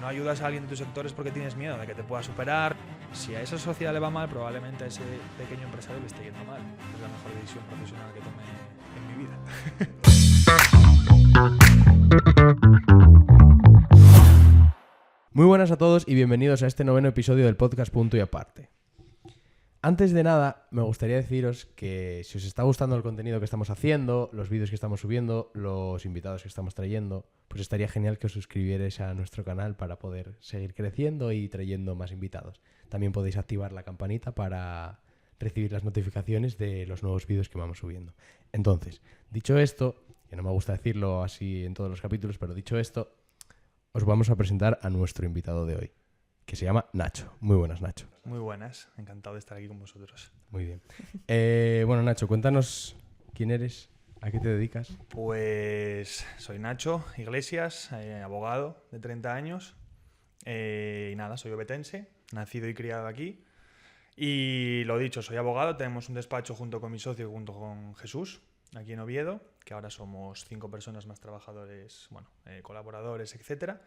no ayudas a alguien de tu sector es porque tienes miedo de que te pueda superar. Si a esa sociedad le va mal, probablemente a ese pequeño empresario le esté yendo mal. Es la mejor decisión profesional que tomé en mi vida. Muy buenas a todos y bienvenidos a este 9º episodio del podcast Punto y Aparte. Antes de nada, me gustaría deciros que si os está gustando el contenido que estamos haciendo, los vídeos que estamos subiendo, los invitados que estamos trayendo, pues estaría genial que os suscribierais a nuestro canal para poder seguir creciendo y trayendo más invitados. También podéis activar la campanita para recibir las notificaciones de los nuevos vídeos que vamos subiendo. Entonces, dicho esto, que no me gusta decirlo así en todos los capítulos, pero dicho esto, os vamos a presentar a nuestro invitado de hoy, que se llama Nacho. Muy buenas, Nacho. Muy buenas, encantado de estar aquí con vosotros. Muy bien. Bueno, Nacho, cuéntanos quién eres, a qué te dedicas. Pues soy Nacho Iglesias, abogado de 30 años. Y nada, soy ovetense, nacido y criado aquí. Y lo dicho, soy abogado, tenemos un despacho junto con mi socio, junto con Jesús, aquí en Oviedo, que ahora somos 5 personas más trabajadores, colaboradores, etcétera.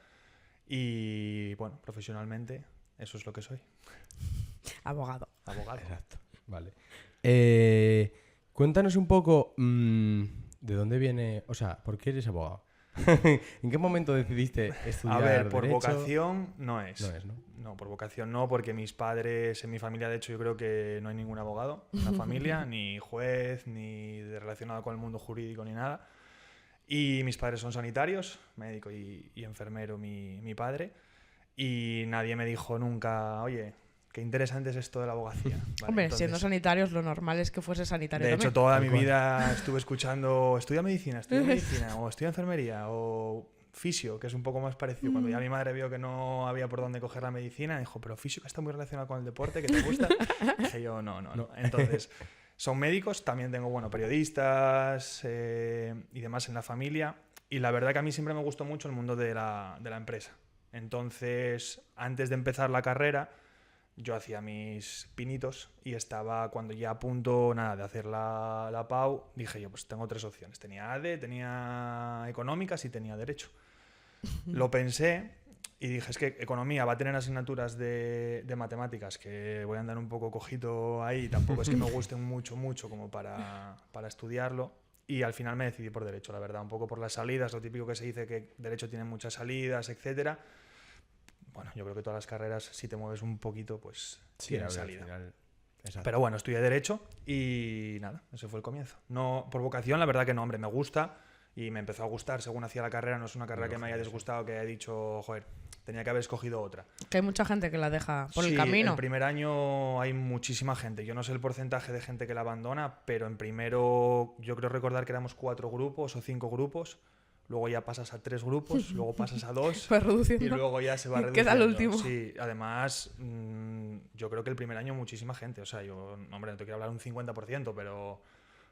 Y bueno, profesionalmente, eso es lo que soy. Abogado. Abogado. Exacto. Vale. Cuéntanos un poco de dónde viene, o sea, ¿por qué eres abogado? ¿En qué momento decidiste estudiar A ver, por Derecho? vocación no es. No es, ¿no? No, por vocación no, porque mis padres, en mi familia, de hecho, yo creo que no hay ningún abogado en la familia, ni juez, ni relacionado con el mundo jurídico, ni nada. Y mis padres son sanitarios, médico y enfermero, mi padre. Y nadie me dijo nunca, oye, qué interesante es esto de la abogacía. Vale, Hombre, entonces, siendo sanitarios, lo normal es que fuese sanitario de también. hecho, toda Tal mi cual. vida estuve escuchando, estudia medicina, o estudia enfermería, o fisio, que es un poco más parecido. Cuando ya mi madre vio que no había por dónde coger la medicina, dijo, pero fisio, que está muy relacionado con el deporte, que te gusta. Dije yo, no. Entonces, son médicos, también tengo, periodistas y demás en la familia. Y la verdad que a mí siempre me gustó mucho el mundo de la empresa. Entonces, antes de empezar la carrera, yo hacía mis pinitos y estaba, cuando ya a punto de hacer la PAU, dije yo, pues tengo 3 opciones. Tenía ADE, tenía Económicas y tenía Derecho. Lo pensé y dije, es que Economía va a tener asignaturas de matemáticas que voy a andar un poco cojito ahí, tampoco es que me gusten mucho como para estudiarlo. Y al final me decidí por Derecho, la verdad, un poco por las salidas, lo típico que se dice que Derecho tiene muchas salidas, etcétera. Bueno, yo creo que todas las carreras, si te mueves un poquito, pues tienen salida. Exacto. Pero bueno, estudié Derecho y nada, ese fue el comienzo. No, por vocación, la verdad que no, hombre, me gusta y me empezó a gustar según hacía la carrera. No es una carrera que me haya disgustado, que haya dicho, joder, tenía que haber escogido otra. Que hay mucha gente que la deja por Sí, el camino. el primer año hay muchísima gente. Yo no sé el porcentaje de gente que la abandona, pero en primero yo creo recordar que éramos 4 grupos o 5 grupos. Luego ya pasas a 3 grupos, luego pasas a 2 Pues reduciendo. y luego ya se va reduciendo. Queda el último. Sí, además, yo creo que el primer año muchísima gente. O sea, yo, hombre, no te quiero hablar un 50%, pero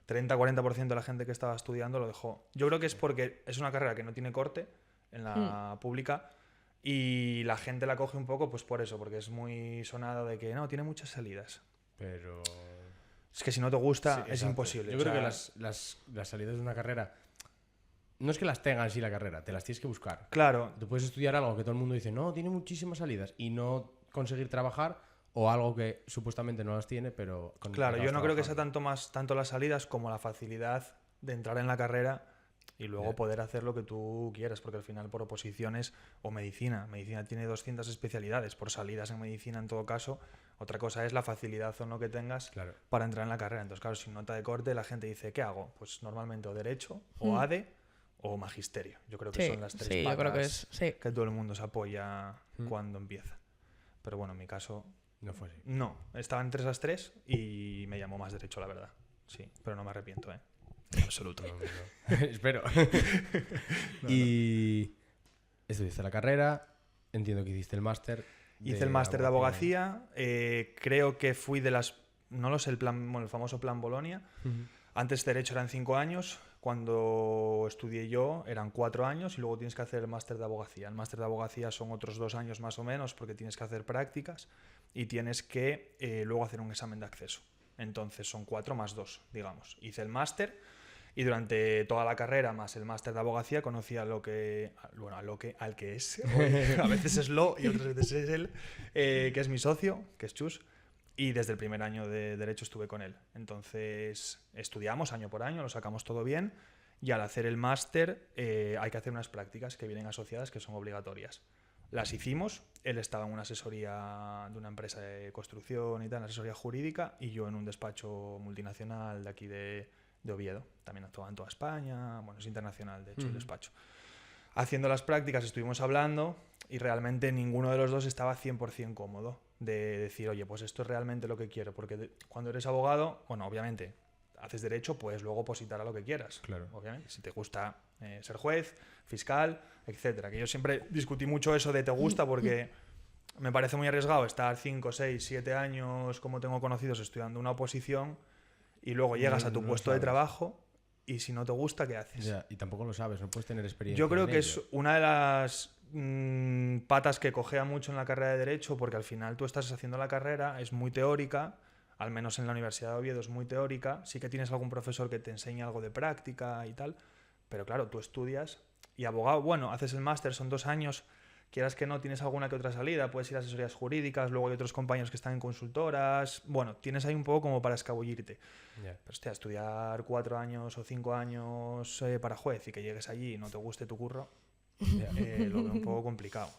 30-40% de la gente que estaba estudiando lo dejó. Yo creo que es porque es una carrera que no tiene corte en la pública y la gente la coge un poco pues por eso, porque es muy sonada de que no, tiene muchas salidas. Pero Es que si no te gusta, sí, es exacto. imposible. Yo creo que las salidas de una carrera no es que las tengan así la carrera, te las tienes que buscar. Claro, Tú puedes estudiar algo que todo el mundo dice, no, tiene muchísimas salidas y no conseguir trabajar, o algo que supuestamente no las tiene, pero con claro, yo no creo que sea trabajando. tanto las salidas como la facilidad de entrar en la carrera y luego poder hacer lo que tú quieras, porque al final por oposiciones o medicina tiene 200 especialidades, por salidas en medicina en todo caso. Otra cosa es la facilidad o no que tengas para entrar en la carrera. Entonces, claro, sin nota de corte la gente dice, ¿qué hago? Pues normalmente o Derecho, o ADE, o Magisterio. Yo creo que Sí, son las 3 sí, patas yo creo que es. Sí. que todo el mundo se apoya cuando empieza. Pero bueno, en mi caso, No fue así. no. Estaba entre esas 3 y me llamó más Derecho, la verdad. Sí, pero no me arrepiento, ¿eh? En absoluto. Espero. Y estudiaste la carrera, entiendo que hiciste el máster. Hice el máster de abogacía. Creo que fui de las... No lo sé, el famoso plan Bolonia. Antes Derecho eran 5 años. Cuando estudié yo eran 4 años y luego tienes que hacer el máster de abogacía. El máster de abogacía son otros 2 años más o menos porque tienes que hacer prácticas y tienes que luego hacer un examen de acceso. Entonces son 4 más 2, digamos. Hice el máster Y durante toda la carrera, más el máster de abogacía, conocí al que es. A veces es lo y otras veces es él, que es mi socio, que es Chus. Y desde el primer año de Derecho estuve con él. Entonces estudiamos año por año, lo sacamos todo bien. Y al hacer el máster hay que hacer unas prácticas que vienen asociadas, que son obligatorias. Las hicimos, él estaba en una asesoría de una empresa de construcción y tal, una asesoría jurídica, y yo en un despacho multinacional de aquí de Oviedo. También actuaba en toda España, bueno, es internacional, de hecho, el despacho. Haciendo las prácticas estuvimos hablando y realmente ninguno de los dos estaba 100% cómodo de decir, oye, pues esto es realmente lo que quiero, porque cuando eres abogado, bueno, obviamente, haces derecho, puedes luego opositar a lo que quieras. Claro. Obviamente, si te gusta ser juez, fiscal, etcétera. Que yo siempre discutí mucho eso de te gusta porque me parece muy arriesgado estar 5, 6, 7 años, como tengo conocidos, estudiando una oposición y luego llegas a tu puesto de trabajo y si no te gusta, ¿qué haces? Ya, y tampoco lo sabes, no puedes tener experiencia. Yo creo en que ello. es una de las patas que cojea mucho en la carrera de Derecho, porque al final tú estás haciendo la carrera, es muy teórica, al menos en la Universidad de Oviedo es muy teórica, sí que tienes algún profesor que te enseña algo de práctica y tal, pero claro, tú estudias y abogado, bueno, haces el máster, son 2 años, quieras que no, tienes alguna que otra salida, puedes ir a asesorías jurídicas, luego hay otros compañeros que están en consultoras, bueno, tienes ahí un poco como para escabullirte. Ya. Pero hostia, estudiar 4 años o 5 años para juez y que llegues allí y no te guste tu curro, lo veo un poco complicado.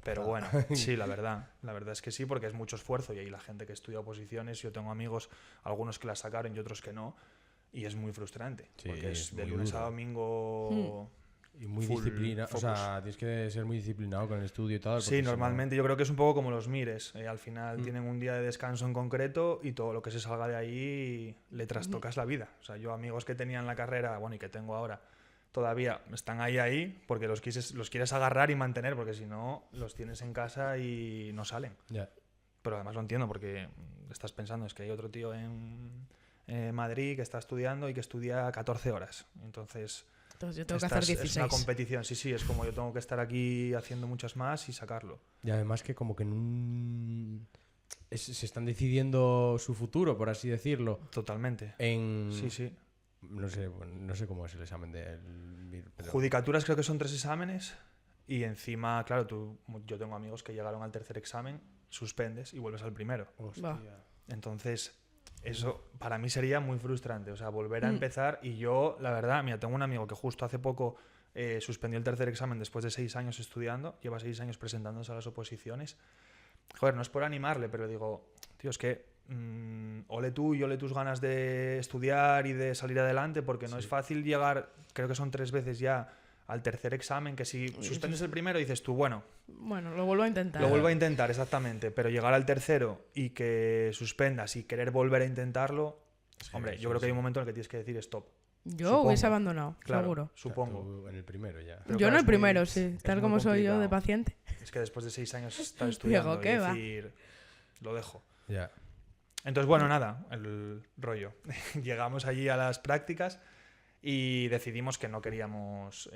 Pero bueno, sí, la verdad es que sí, porque es mucho esfuerzo y ahí la gente que estudia oposiciones, yo tengo amigos, algunos que las sacaron y otros que no, y es muy frustrante, Sí, porque es es de muy lunes duro. a domingo. Y muy Full disciplinado, o focus. sea, tienes que ser muy disciplinado con el estudio y tal. Sí, porque si no- normalmente yo creo que es un poco como los mires. Al final tienen un día de descanso en concreto y todo lo que se salga de ahí le trastocas la vida. O sea, yo amigos que tenía en la carrera, bueno, y que tengo ahora, todavía están ahí porque los quieres agarrar y mantener, porque si no, los tienes en casa y no salen. Ya. Pero además lo entiendo porque estás pensando, es que hay otro tío en Madrid que está estudiando y que estudia 14 horas. Entonces yo tengo que hacer es 16. una competición, sí, es como yo tengo que estar aquí haciendo muchas más y sacarlo. Y además que como que en un... se están decidiendo su futuro, por así decirlo, Totalmente. en... Sí. No sé cómo es el examen del... pero- Judicaturas creo que son 3 exámenes y encima, claro, yo tengo amigos que llegaron al tercer examen, suspendes y vuelves al primero. Hostia. Entonces, eso para mí sería muy frustrante, o sea, volver a empezar y yo, la verdad, mira, tengo un amigo que justo hace poco suspendió el tercer examen después de 6 años estudiando, lleva 6 años presentándose a las oposiciones. Joder, no es por animarle, pero digo, tío, es que ole tú y ole tus ganas de estudiar y de salir adelante, porque no es fácil llegar, creo que son 3 veces ya, al tercer examen, que si suspendes el primero dices tú, bueno, Bueno, lo vuelvo a intentar. lo vuelvo a intentar, exactamente, pero llegar al tercero y que suspendas y querer volver a intentarlo, hombre, yo creo que hay un momento en el que tienes que decir stop. Yo Supongo. hubiese abandonado, Claro, seguro. supongo. Tú en el primero ya. Pero Yo claro, no el es muy- primero, sí. es Tal muy como soy yo de complicado. paciente. Es que después de 6 años estar estudiando Digo, y ¿qué va? decir, lo dejo. Ya. Entonces, bueno, nada, el rollo. Llegamos allí a las prácticas y decidimos que no queríamos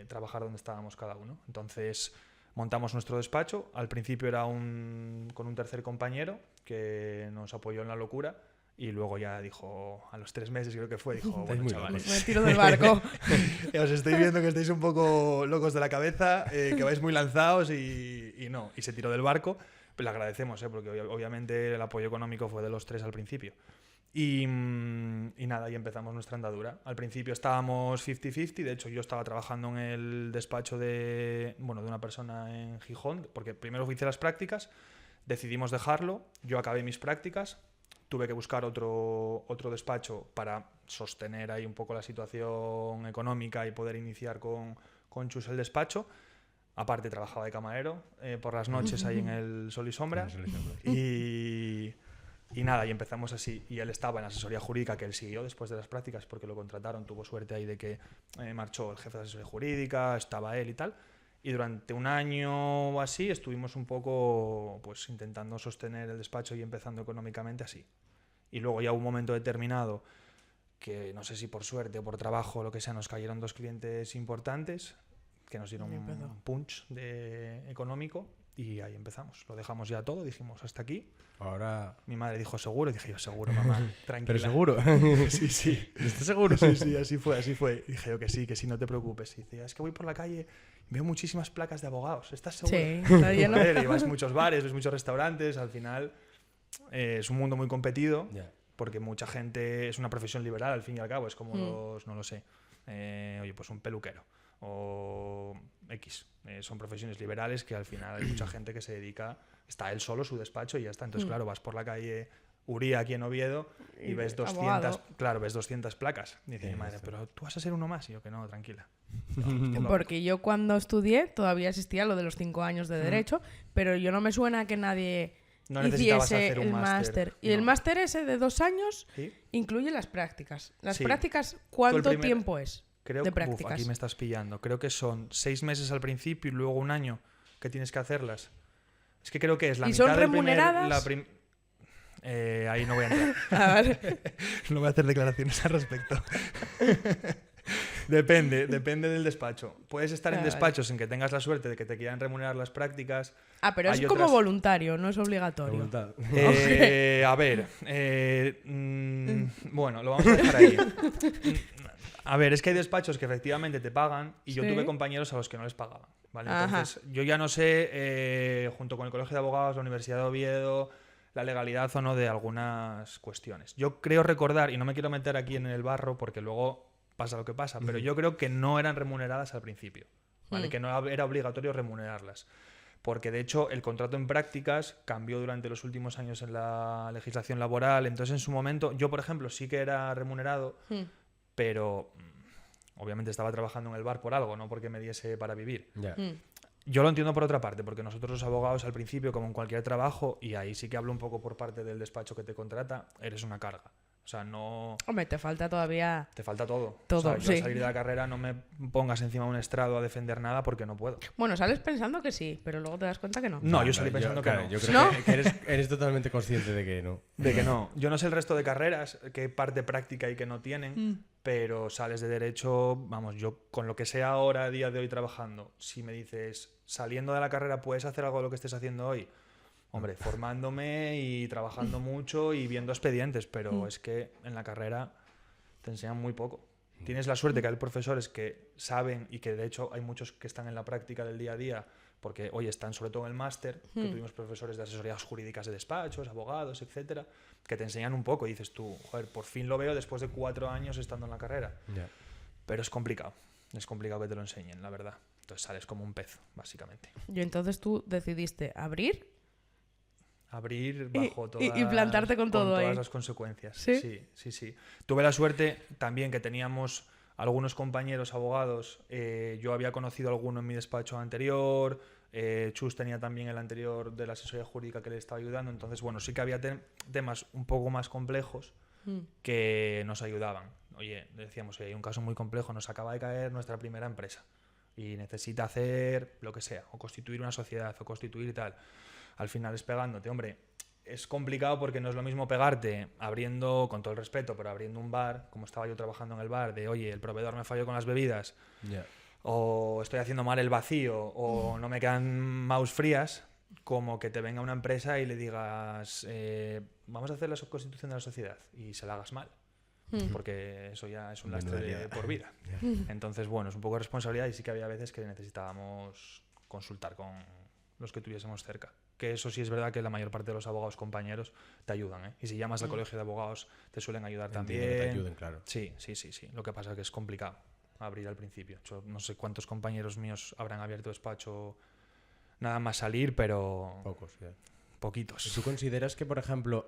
trabajar donde estábamos cada uno. Entonces montamos nuestro despacho. Al principio era con un tercer compañero que nos apoyó en la locura y luego ya dijo, a los 3 meses creo que fue, dijo, bueno, muy chavales, Me tiro del barco. os estoy viendo que estáis un poco locos de la cabeza, que vais muy lanzados y no. Y se tiró del barco. Pero le agradecemos, porque obviamente el apoyo económico fue de los 3 al principio. Y nada, y empezamos nuestra andadura. Al principio estábamos 50-50, de hecho yo estaba trabajando en el despacho de una persona en Gijón, porque primero hice las prácticas, decidimos dejarlo, yo acabé mis prácticas, tuve que buscar otro despacho para sostener ahí un poco la situación económica y poder iniciar con Chus el despacho. Aparte trabajaba de camarero por las noches ahí en el Sol y Sombra. Y nada, y empezamos así. Y él estaba en la asesoría jurídica, que él siguió después de las prácticas porque lo contrataron. Tuvo suerte ahí de que marchó el jefe de asesoría jurídica, estaba él y tal. Y durante 1 año o así estuvimos un poco pues intentando sostener el despacho y empezando económicamente así. Y luego ya un momento determinado que no sé si por suerte o por trabajo o lo que sea, nos cayeron 2 clientes importantes que nos dieron un punch económico Y ahí empezamos. Lo dejamos ya todo, dijimos hasta aquí. Ahora... Mi madre dijo seguro, y dije yo seguro, mamá, tranquila. Pero seguro. Sí. ¿Estás seguro? Sí, así fue. Dije yo que sí, no te preocupes. Y decía, es que voy por la calle y veo muchísimas placas de abogados. ¿Estás seguro? Sí, está lleno. Joder, y vas a muchos bares, ves muchos restaurantes. Al final es un mundo muy competido porque mucha gente es una profesión liberal, al fin y al cabo. Es como no lo sé, oye, pues un peluquero o X. Son profesiones liberales que al final hay mucha gente que se dedica, está él solo, su despacho y ya está. Entonces, claro, vas por la calle Uría aquí en Oviedo y ves 200, ves 200 placas. Y dice mi madre, pero tú vas a ser uno más. Y yo que no, tranquila. Porque yo cuando estudié todavía existía lo de los 5 años de Derecho, pero yo no me suena que nadie hiciese hacer un el máster. Y el máster ese de 2 años incluye las prácticas. ¿Las prácticas cuánto tiempo es? Creo de que prácticas. aquí me estás pillando. Creo que son 6 meses al principio y luego 1 año que tienes que hacerlas. Es que creo que es la ¿Y mitad son del remuneradas? Ahí no voy a entrar. Vale. No voy a hacer declaraciones al respecto. Depende del despacho. Puedes estar en despachos en que tengas la suerte de que te quieran remunerar las prácticas. Pero es como voluntario, no es obligatorio. A ver, bueno, lo vamos a dejar ahí. A ver, es que hay despachos que efectivamente te pagan y yo tuve compañeros a los que no les pagaban, ¿vale? Entonces, yo ya no sé, junto con el Colegio de Abogados, la Universidad de Oviedo, la legalidad o no de algunas cuestiones. Yo creo recordar, y no me quiero meter aquí en el barro porque luego pasa lo que pasa, pero yo creo que no eran remuneradas al principio, ¿vale? Que no era obligatorio remunerarlas. Porque de hecho el contrato en prácticas cambió durante los últimos años en la legislación laboral. Entonces en su momento, yo por ejemplo sí que era remunerado, pero obviamente estaba trabajando en el bar por algo, no porque me diese para vivir. Yo lo entiendo por otra parte, porque nosotros los abogados al principio, como en cualquier trabajo, y ahí sí que hablo un poco por parte del despacho que te contrata, eres una carga. O sea, no... Hombre, te falta todavía... Te falta todo. Todo, o sea, yo al salir de la carrera no me pongas encima de un estrado a defender nada porque no puedo. Bueno, sales pensando que sí, pero luego te das cuenta que no. No, yo salí pensando que no. Yo creo que eres totalmente consciente de que no. De que no. Yo no sé el resto de carreras, qué parte práctica y qué no tienen, pero sales de derecho, vamos, yo con lo que sé ahora, a día de hoy trabajando, si me dices, saliendo de la carrera, ¿puedes hacer algo de lo que estés haciendo hoy? Hombre, formándome y trabajando mucho y viendo expedientes, pero es que en la carrera te enseñan muy poco. Tienes la suerte que hay profesores que saben y que de hecho hay muchos que están en la práctica del día a día porque hoy están sobre todo en el máster, que tuvimos profesores de asesorías jurídicas de despachos, abogados, etcétera, que te enseñan un poco y dices tú, joder, por fin lo veo después de 4 años estando en la carrera. Pero es complicado que te lo enseñen, la verdad. Entonces sales como un pez, básicamente. Y entonces tú decidiste abrir bajo todas, y plantarte con todo todas ahí. las consecuencias. ¿Sí? Sí. Tuve la suerte también que teníamos algunos compañeros abogados. Yo había conocido a alguno en mi despacho anterior. Chus tenía también el anterior de la asesoría jurídica que le estaba ayudando. Entonces, bueno, sí que había temas un poco más complejos que nos ayudaban. Oye, decíamos, hay un caso muy complejo, nos acaba de caer nuestra primera empresa y necesita hacer lo que sea, o constituir una sociedad, o constituir tal. Al final es pegándote. Hombre, es complicado porque no es lo mismo pegarte abriendo, con todo el respeto, pero abriendo un bar, como estaba yo trabajando en el bar, de oye, el proveedor me falló con las bebidas, o estoy haciendo mal el vacío, o no me quedan mouse frías, como que te venga una empresa y le digas, vamos a hacer la constitución de la sociedad, y se la hagas mal. Porque eso ya es un lastre de por vida. Entonces, bueno, es un poco de responsabilidad y sí que había veces que necesitábamos consultar con los que tuviésemos cerca. Que eso sí es verdad que la mayor parte de los abogados compañeros te ayudan, ¿eh? Y si llamas al colegio de abogados te suelen ayudar también. Que te ayuden, claro. Sí. Lo que pasa es que es complicado abrir al principio. Yo no sé cuántos compañeros míos habrán abierto despacho nada más salir, pero... Pocos, poquitos. ¿Tú consideras que, por ejemplo,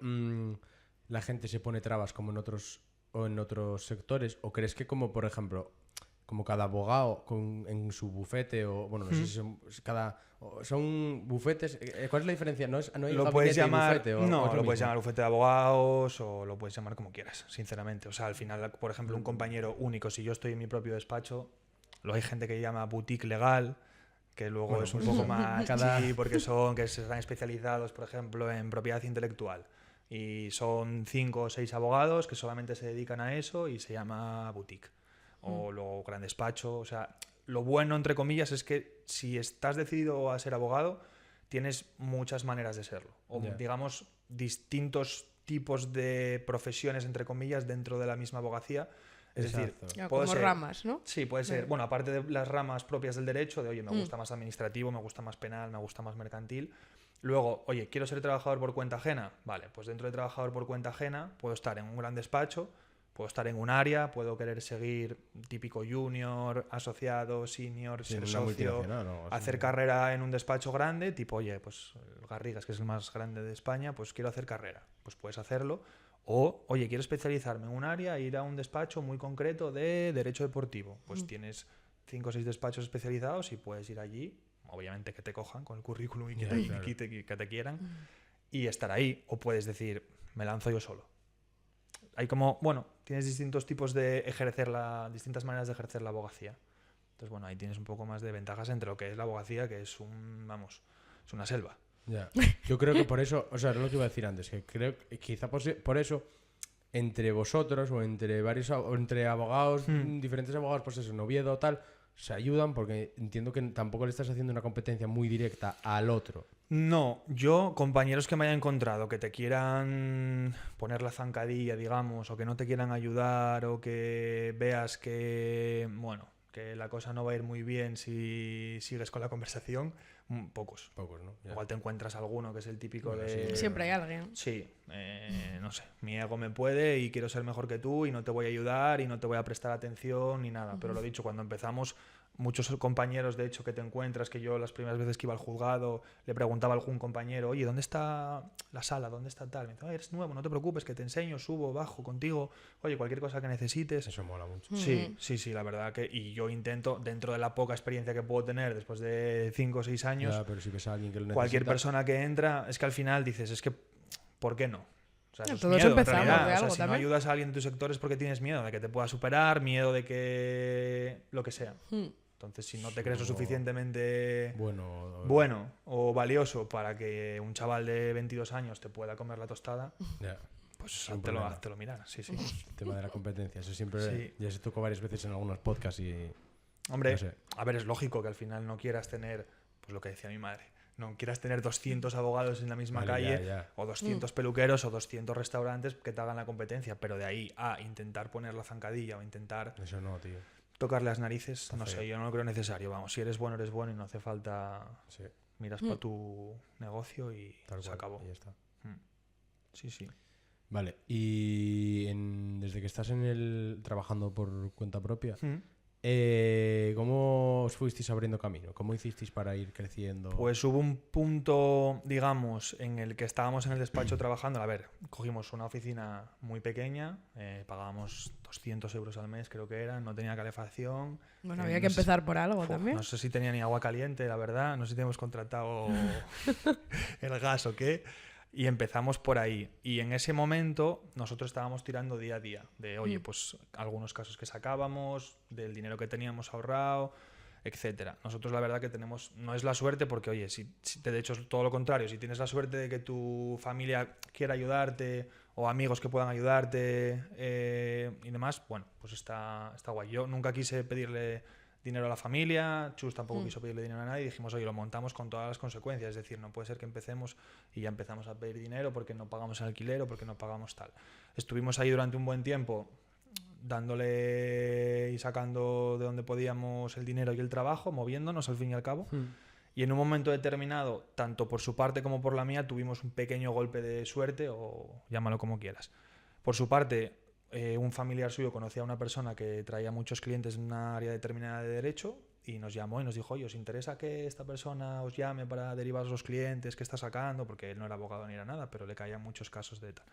la gente se pone trabas como en otros sectores? ¿O crees que como, por ejemplo, como cada abogado en su bufete o, bueno, no sé si son bufetes? ¿Cuál es la diferencia? ¿No hay lo puedes llamar, bufete? No, lo puedes llamar bufete de abogados o lo puedes llamar como quieras, sinceramente. O sea, al final, por ejemplo, un compañero único, si yo estoy en mi propio despacho, hay gente que llama boutique legal, que luego es un poco más porque que están especializados, por ejemplo, en propiedad intelectual. Y son 5 o 6 abogados que solamente se dedican a eso y se llama boutique. O luego gran despacho. O sea, lo bueno, entre comillas, es que si estás decidido a ser abogado, tienes muchas maneras de serlo. O Ya. digamos, distintos tipos de profesiones, entre comillas, dentro de la misma abogacía. Es decir, Exacto. Ya, puede como ser- ramas, ¿no? Sí, puede ser. Bueno, aparte de las ramas propias del derecho, de oye, me Mm. gusta más administrativo, me gusta más penal, me gusta más mercantil. Luego, oye, quiero ser trabajador por cuenta ajena. Vale, pues dentro de trabajador por cuenta ajena puedo estar en un gran despacho, puedo estar en un área, puedo querer seguir típico junior, asociado, senior, Sí, ser una socio, multinacional o algo así. hacer carrera en un despacho grande, tipo, oye, pues el Garrigas, que es el más grande de España, pues quiero hacer carrera. Pues puedes hacerlo. O, oye, quiero especializarme en un área, ir a un despacho muy concreto de derecho deportivo. Pues tienes 5 o 6 despachos especializados y puedes ir allí, obviamente que te cojan con el currículum y que, Ya, te, claro. que te quieran, y estar ahí. O puedes decir, me lanzo yo solo. Hay como, bueno, tienes distintos tipos de distintas maneras de ejercer la abogacía. Entonces, bueno, ahí tienes un poco más de ventajas entre lo que es la abogacía, que es es una selva. Ya. Yo creo que por eso, o sea, es lo que iba a decir antes, que creo que quizá por eso entre vosotros o entre varios o entre abogados, diferentes abogados, pues eso, en Oviedo o tal, se ayudan porque entiendo que tampoco le estás haciendo una competencia muy directa al otro. No, yo, compañeros que me haya encontrado que te quieran poner la zancadilla, digamos, o que no te quieran ayudar, o que veas que, bueno, que la cosa no va a ir muy bien si sigues con la conversación, pocos. Pocos, ¿no? Ya. Igual te encuentras alguno que es el típico Bueno, de... sí. Siempre hay alguien. Sí, no sé, mi ego me puede y quiero ser mejor que tú y no te voy a ayudar y no te voy a prestar atención ni nada. Pero lo dicho, cuando empezamos, muchos compañeros, de hecho, que te encuentras, que yo las primeras veces que iba al juzgado le preguntaba a algún compañero, oye, ¿dónde está la sala? ¿Dónde está tal? Me dice, "Ay, eres nuevo, no te preocupes, que te enseño, subo, bajo contigo, oye, cualquier cosa que necesites". Eso mola mucho. Sí, sí, sí, la verdad que... Y yo intento, dentro de la poca experiencia que puedo tener después de 5 o 6 años, Ya, pero si ves a alguien que lo necesita... cualquier persona que entra, es que al final dices, es que, ¿por qué no? O sea, eso es Todos miedo, en empezamos realidad. de O sea, algo si no también. ayudas a alguien en tu sector es porque tienes miedo de que te pueda superar, miedo de que... lo que sea. Entonces, si no te crees lo suficientemente bueno o valioso para que un chaval de 22 años te pueda comer la tostada, Ya. pues un problema. háztelo mirar. Sí, sí. El tema de la competencia. Eso siempre Sí. ya se tocó varias veces en algunos podcasts y... Hombre, No sé. a ver, es lógico que al final no quieras tener, pues lo que decía mi madre, no quieras tener 200 abogados en la misma Vale, calle, ya. o 200 peluqueros, o 200 restaurantes que te hagan la competencia, pero de ahí a intentar poner la zancadilla o intentar Eso no, tío. tocarle las narices, no feo. sé, yo no lo creo necesario. Vamos, si eres bueno y no hace falta, Sí, miras para tu negocio y tal se cual. acabó. Y ya está. Sí, sí. Vale, y desde que estás trabajando por cuenta propia, ¿cómo os fuisteis abriendo camino? ¿Cómo hicisteis para ir creciendo? Pues hubo un punto, digamos, en el que estábamos en el despacho trabajando. A ver, cogimos una oficina muy pequeña, pagábamos 200 euros al mes, creo que era, no tenía calefacción. Bueno, había que no sé- empezar por algo Uf, también. No sé si tenía ni agua caliente, la verdad. No sé si teníamos contratado el gas o qué. Y empezamos por ahí. Y en ese momento nosotros estábamos tirando día a día. De, oye, pues algunos casos que sacábamos, del dinero que teníamos ahorrado, etcétera. Nosotros la verdad que tenemos, no es la suerte porque, oye, de hecho es todo lo contrario. Si tienes la suerte de que tu familia quiera ayudarte o amigos que puedan ayudarte y demás, bueno, pues está guay. Yo nunca quise pedirle dinero a la familia, Chus tampoco quiso pedirle dinero a nadie, y dijimos, oye, lo montamos con todas las consecuencias, es decir, no puede ser que empecemos y ya empezamos a pedir dinero porque no pagamos el alquiler o porque no pagamos tal. Estuvimos ahí durante un buen tiempo dándole y sacando de donde podíamos el dinero y el trabajo, moviéndonos al fin y al cabo. Y en un momento determinado, tanto por su parte como por la mía, tuvimos un pequeño golpe de suerte, o llámalo como quieras. Por su parte, un familiar suyo conocía a una persona que traía muchos clientes en una área determinada de derecho y nos llamó y nos dijo, oye, ¿os interesa que esta persona os llame para derivaros los clientes que está sacando? Porque él no era abogado ni era nada, pero le caían muchos casos de tal.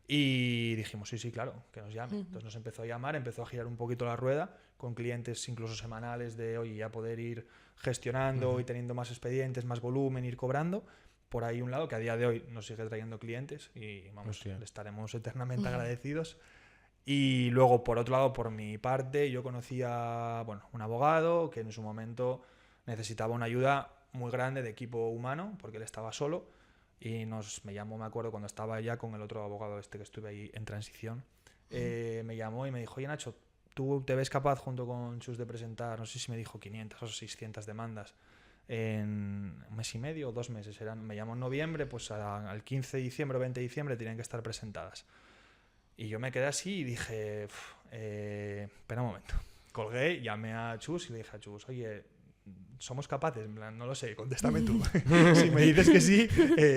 Y dijimos, sí, claro, que nos llame. Entonces nos empezó a llamar, empezó a girar un poquito la rueda con clientes incluso semanales de, oye, ya poder ir gestionando y teniendo más expedientes, más volumen, ir cobrando. Por ahí un lado, que a día de hoy nos sigue trayendo clientes y vamos, Hostia. le estaremos eternamente agradecidos. Y luego, por otro lado, por mi parte, yo conocía, bueno, un abogado que en su momento necesitaba una ayuda muy grande de equipo humano porque él estaba solo y me llamó, me acuerdo, cuando estaba ya con el otro abogado que estuve ahí en transición, me llamó y me dijo, oye, Nacho, ¿tú te ves capaz junto con Chus de presentar, no sé si me dijo 500 o 600 demandas en un mes y medio o 2 meses. Me llamó en noviembre, pues al 15 de diciembre o 20 de diciembre tienen que estar presentadas. Y yo me quedé así y dije, espera un momento. Colgué, llamé a Chus y le dije a Chus, oye, ¿somos capaces? En plan, no lo sé, contéstame tú. Si me dices que sí,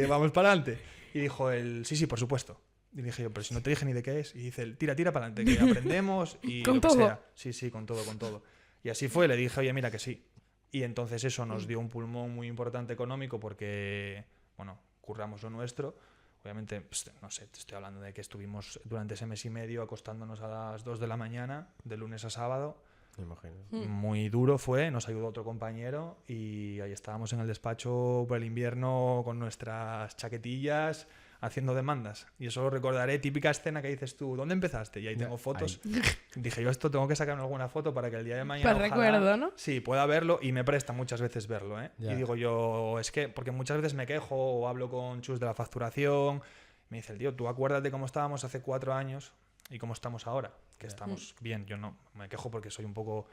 vamos para adelante. Y dijo él, sí, por supuesto. Y dije yo, pero si no te dije ni de qué es. Y dice él, tira para adelante, que aprendemos y ¿Con lo que todo? sea. Sí, con todo. Y así fue, le dije, oye, mira que sí. Y entonces eso nos dio un pulmón muy importante económico porque, bueno, curramos lo nuestro. Obviamente, pues, no sé, te estoy hablando de que estuvimos durante ese mes y medio acostándonos a las 2 de la mañana, de lunes a sábado. Me imagino. Muy duro fue, nos ayudó otro compañero y ahí estábamos en el despacho por el invierno con nuestras chaquetillas haciendo demandas. Y eso lo recordaré, típica escena que dices tú, ¿dónde empezaste? Y ahí tengo fotos. Ahí. Dije yo, esto tengo que sacarme alguna foto para que el día de mañana Para recuerdo, ¿no? Sí, pueda verlo y me presta muchas veces verlo, ¿eh? Ya. Y digo yo, es que, porque muchas veces me quejo o hablo con Chus de la facturación, me dice el tío, tú acuérdate cómo estábamos hace 4 años y cómo estamos ahora, que estamos bien. Yo no me quejo porque soy un poco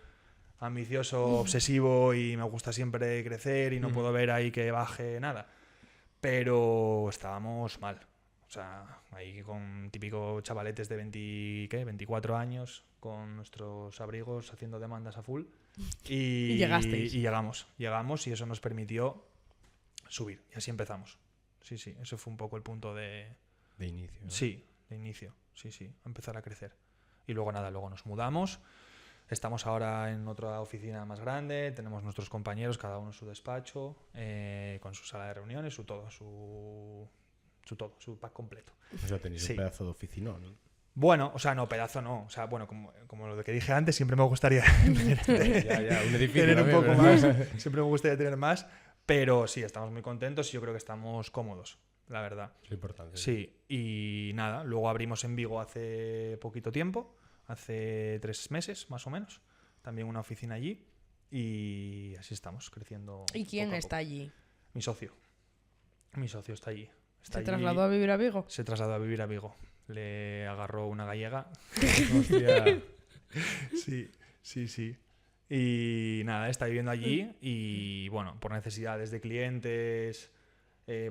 ambicioso, obsesivo y me gusta siempre crecer y no puedo ver ahí que baje nada. Pero estábamos mal. O sea, ahí con típicos chavaletes de 24 años, con nuestros abrigos haciendo demandas a full. Y llegasteis. Y llegamos y eso nos permitió subir. Y así empezamos. Sí, eso fue un poco el punto de inicio, ¿no? Sí, de inicio. Sí, empezar a crecer. Y luego luego nos mudamos. Estamos ahora en otra oficina más grande, tenemos nuestros compañeros, cada uno en su despacho, con su sala de reuniones, su pack completo. O sea, tenéis un pedazo de oficinón, ¿no? Bueno, o sea, no, pedazo no. O sea, bueno, como lo que dije antes, siempre me gustaría un edificio tener un también, poco ¿no? más. Siempre me gustaría tener más, pero sí, estamos muy contentos y yo creo que estamos cómodos, la verdad. Es importante. Sí, y nada, luego abrimos en Vigo hace poquito tiempo, hace 3 meses más o menos, también una oficina allí y así estamos creciendo. ¿Y quién poco a está poco. allí? Mi socio está allí. ¿Se trasladó a vivir a Vigo? Se trasladó a vivir a Vigo. Le agarró una gallega. Hostia. Sí. Y nada, está viviendo allí y bueno, por necesidades de clientes,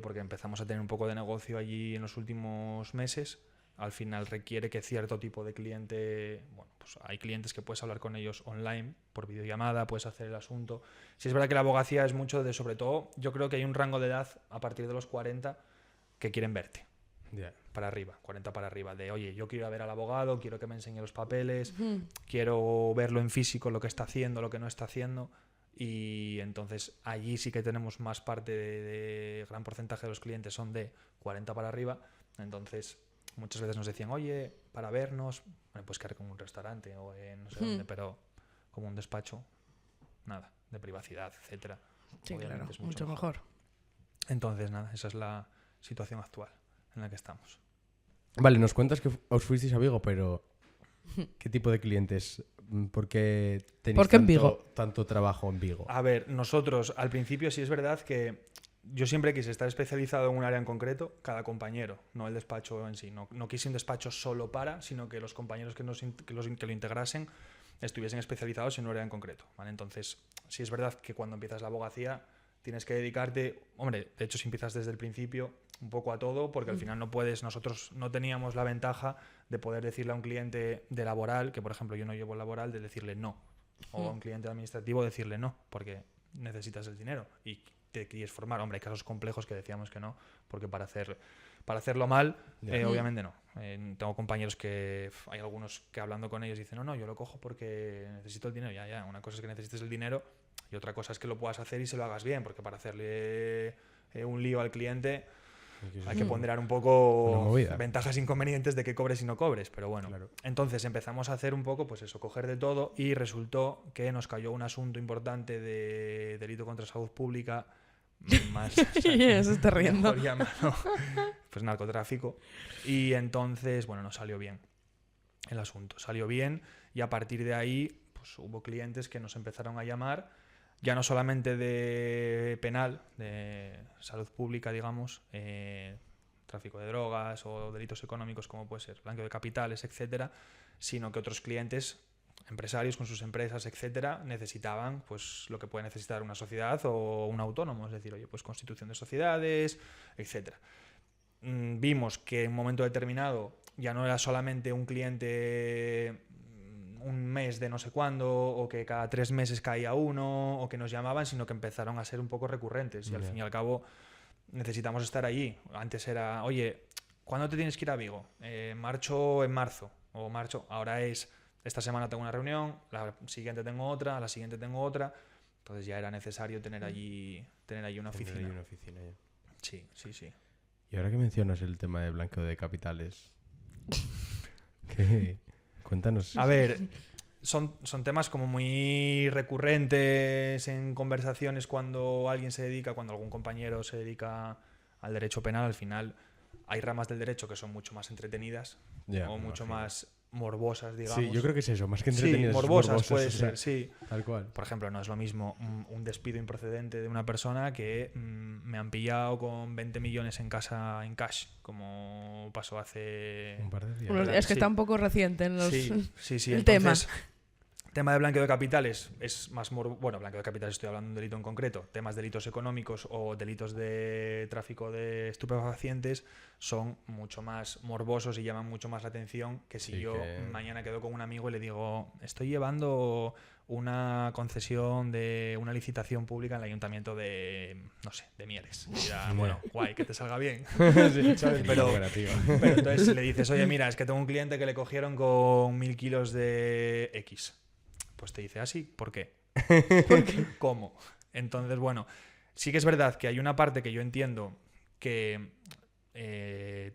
porque empezamos a tener un poco de negocio allí en los últimos meses, al final requiere que cierto tipo de cliente, bueno, pues hay clientes que puedes hablar con ellos online, por videollamada, puedes hacer el asunto. Sí, es verdad que la abogacía es mucho de, sobre todo, yo creo que hay un rango de edad a partir de los 40 que quieren verte. Yeah. Para arriba, 40 para arriba, de oye, yo quiero ir a ver al abogado, quiero que me enseñe los papeles, quiero verlo en físico, lo que está haciendo, lo que no está haciendo, y entonces allí sí que tenemos más parte de gran porcentaje de los clientes son de 40 para arriba, entonces muchas veces nos decían, oye, para vernos, bueno, pues quedar como un restaurante o no sé dónde, pero como un despacho, nada, de privacidad, etcétera. Sí, Obviamente claro, es mucho mejor. Entonces, nada, esa es la situación actual en la que estamos. Vale, nos cuentas que os fuisteis a Vigo, pero ¿qué tipo de clientes? ¿Por qué tenéis en Vigo? tanto trabajo en Vigo? A ver, nosotros al principio sí es verdad que yo siempre quise estar especializado en un área en concreto, cada compañero, no el despacho en sí. No quise un despacho solo para, sino que los compañeros que lo integrasen estuviesen especializados en un área en concreto, ¿vale? Entonces, sí es verdad que cuando empiezas la abogacía tienes que dedicarte, hombre, de hecho si empiezas desde el principio, un poco a todo, porque al final no puedes, nosotros no teníamos la ventaja de poder decirle a un cliente de laboral, que por ejemplo yo no llevo laboral, de decirle no, o a un cliente administrativo decirle no, porque necesitas el dinero y te quieres formar. Hombre, hay casos complejos que decíamos que no, porque para hacerlo mal, obviamente no. Tengo compañeros que hay algunos que hablando con ellos dicen, no, yo lo cojo porque necesito el dinero. Ya, una cosa es que necesites el dinero y otra cosa es que lo puedas hacer y se lo hagas bien, porque para hacerle un lío al cliente hay que ponderar un poco ventajas e inconvenientes de que cobres y no cobres, pero bueno. Claro. Entonces empezamos a hacer un poco, pues eso, coger de todo y resultó que nos cayó un asunto importante de delito contra salud pública, más Eso está riendo. mejor llamado, pues narcotráfico, y entonces, bueno, nos salió bien el asunto, salió bien y a partir de ahí pues hubo clientes que nos empezaron a llamar, ya no solamente de penal, de salud pública, digamos, tráfico de drogas o delitos económicos como puede ser blanqueo de capitales, etcétera, sino que otros clientes empresarios con sus empresas, etcétera, necesitaban pues lo que puede necesitar una sociedad o un autónomo, es decir, oye, pues constitución de sociedades, etcétera. Vimos que en un momento determinado ya no era solamente un cliente un mes de no sé cuándo, o que cada 3 meses caía uno, o que nos llamaban, sino que empezaron a ser un poco recurrentes. Y al fin y al cabo necesitamos estar allí. Antes era, oye, ¿cuándo te tienes que ir a Vigo? Marcho en marzo, o marcho. Ahora es, esta semana tengo una reunión, la siguiente tengo otra, la siguiente tengo otra. Entonces ya era necesario tener allí una oficina. Tener allí una oficina ya. Sí, sí, sí. Y ahora que mencionas el tema de blanqueo de capitales, ¿qué? Cuéntanos. A ver, son temas como muy recurrentes en conversaciones cuando algún compañero se dedica al derecho penal. Al final hay ramas del derecho que son mucho más entretenidas Ya, o me mucho imagino. más morbosas, digamos. Sí, yo creo que es eso, más que Sí, entretenidas. morbosas puede o sea, ser, sí. Tal cual. Por ejemplo, no es lo mismo un despido improcedente de una persona que me han pillado con 20 millones en casa en cash, como pasó hace... Un par de días. Bueno, es que Sí. está un poco reciente en los... Sí. el Entonces, tema de blanqueo de capitales es más bueno, blanqueo de capitales estoy hablando de un delito en concreto. Temas delitos económicos o delitos de tráfico de estupefacientes son mucho más morbosos y llaman mucho más la atención que si Sí, yo que- mañana quedo con un amigo y le digo, estoy llevando una concesión de una licitación pública en el ayuntamiento de, no sé, de Mieres. Y dirá, bueno, guay, que te salga bien. Sí, ¿Sabes? Pero, bueno, tío. pero entonces le dices, oye, mira, es que tengo un cliente que le cogieron con 1000 kilos de X. Pues te dice, ¿así? ¿Por qué? ¿Cómo? Entonces, bueno, sí que es verdad que hay una parte que yo entiendo que,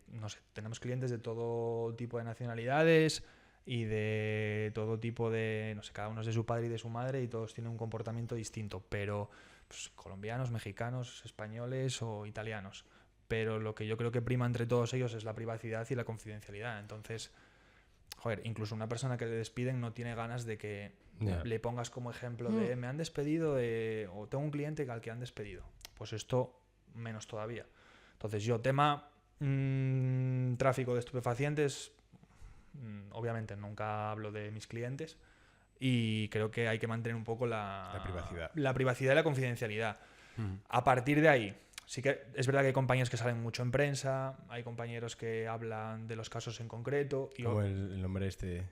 no sé, tenemos clientes de todo tipo de nacionalidades y de todo tipo de, no sé, cada uno es de su padre y de su madre y todos tienen un comportamiento distinto, pero pues, colombianos, mexicanos, españoles o italianos. Pero lo que yo creo que prima entre todos ellos es la privacidad y la confidencialidad. Entonces, joder, incluso una persona que le despiden no tiene ganas de que Ya. le pongas como ejemplo de me han despedido o tengo un cliente al que han despedido. Pues esto menos todavía. Entonces yo, tema tráfico de estupefacientes, obviamente nunca hablo de mis clientes y creo que hay que mantener un poco La privacidad. la privacidad y la confidencialidad. A partir de ahí, sí que es verdad que hay compañeros que salen mucho en prensa, hay compañeros que hablan de los casos en concreto. Y Como el nombre este.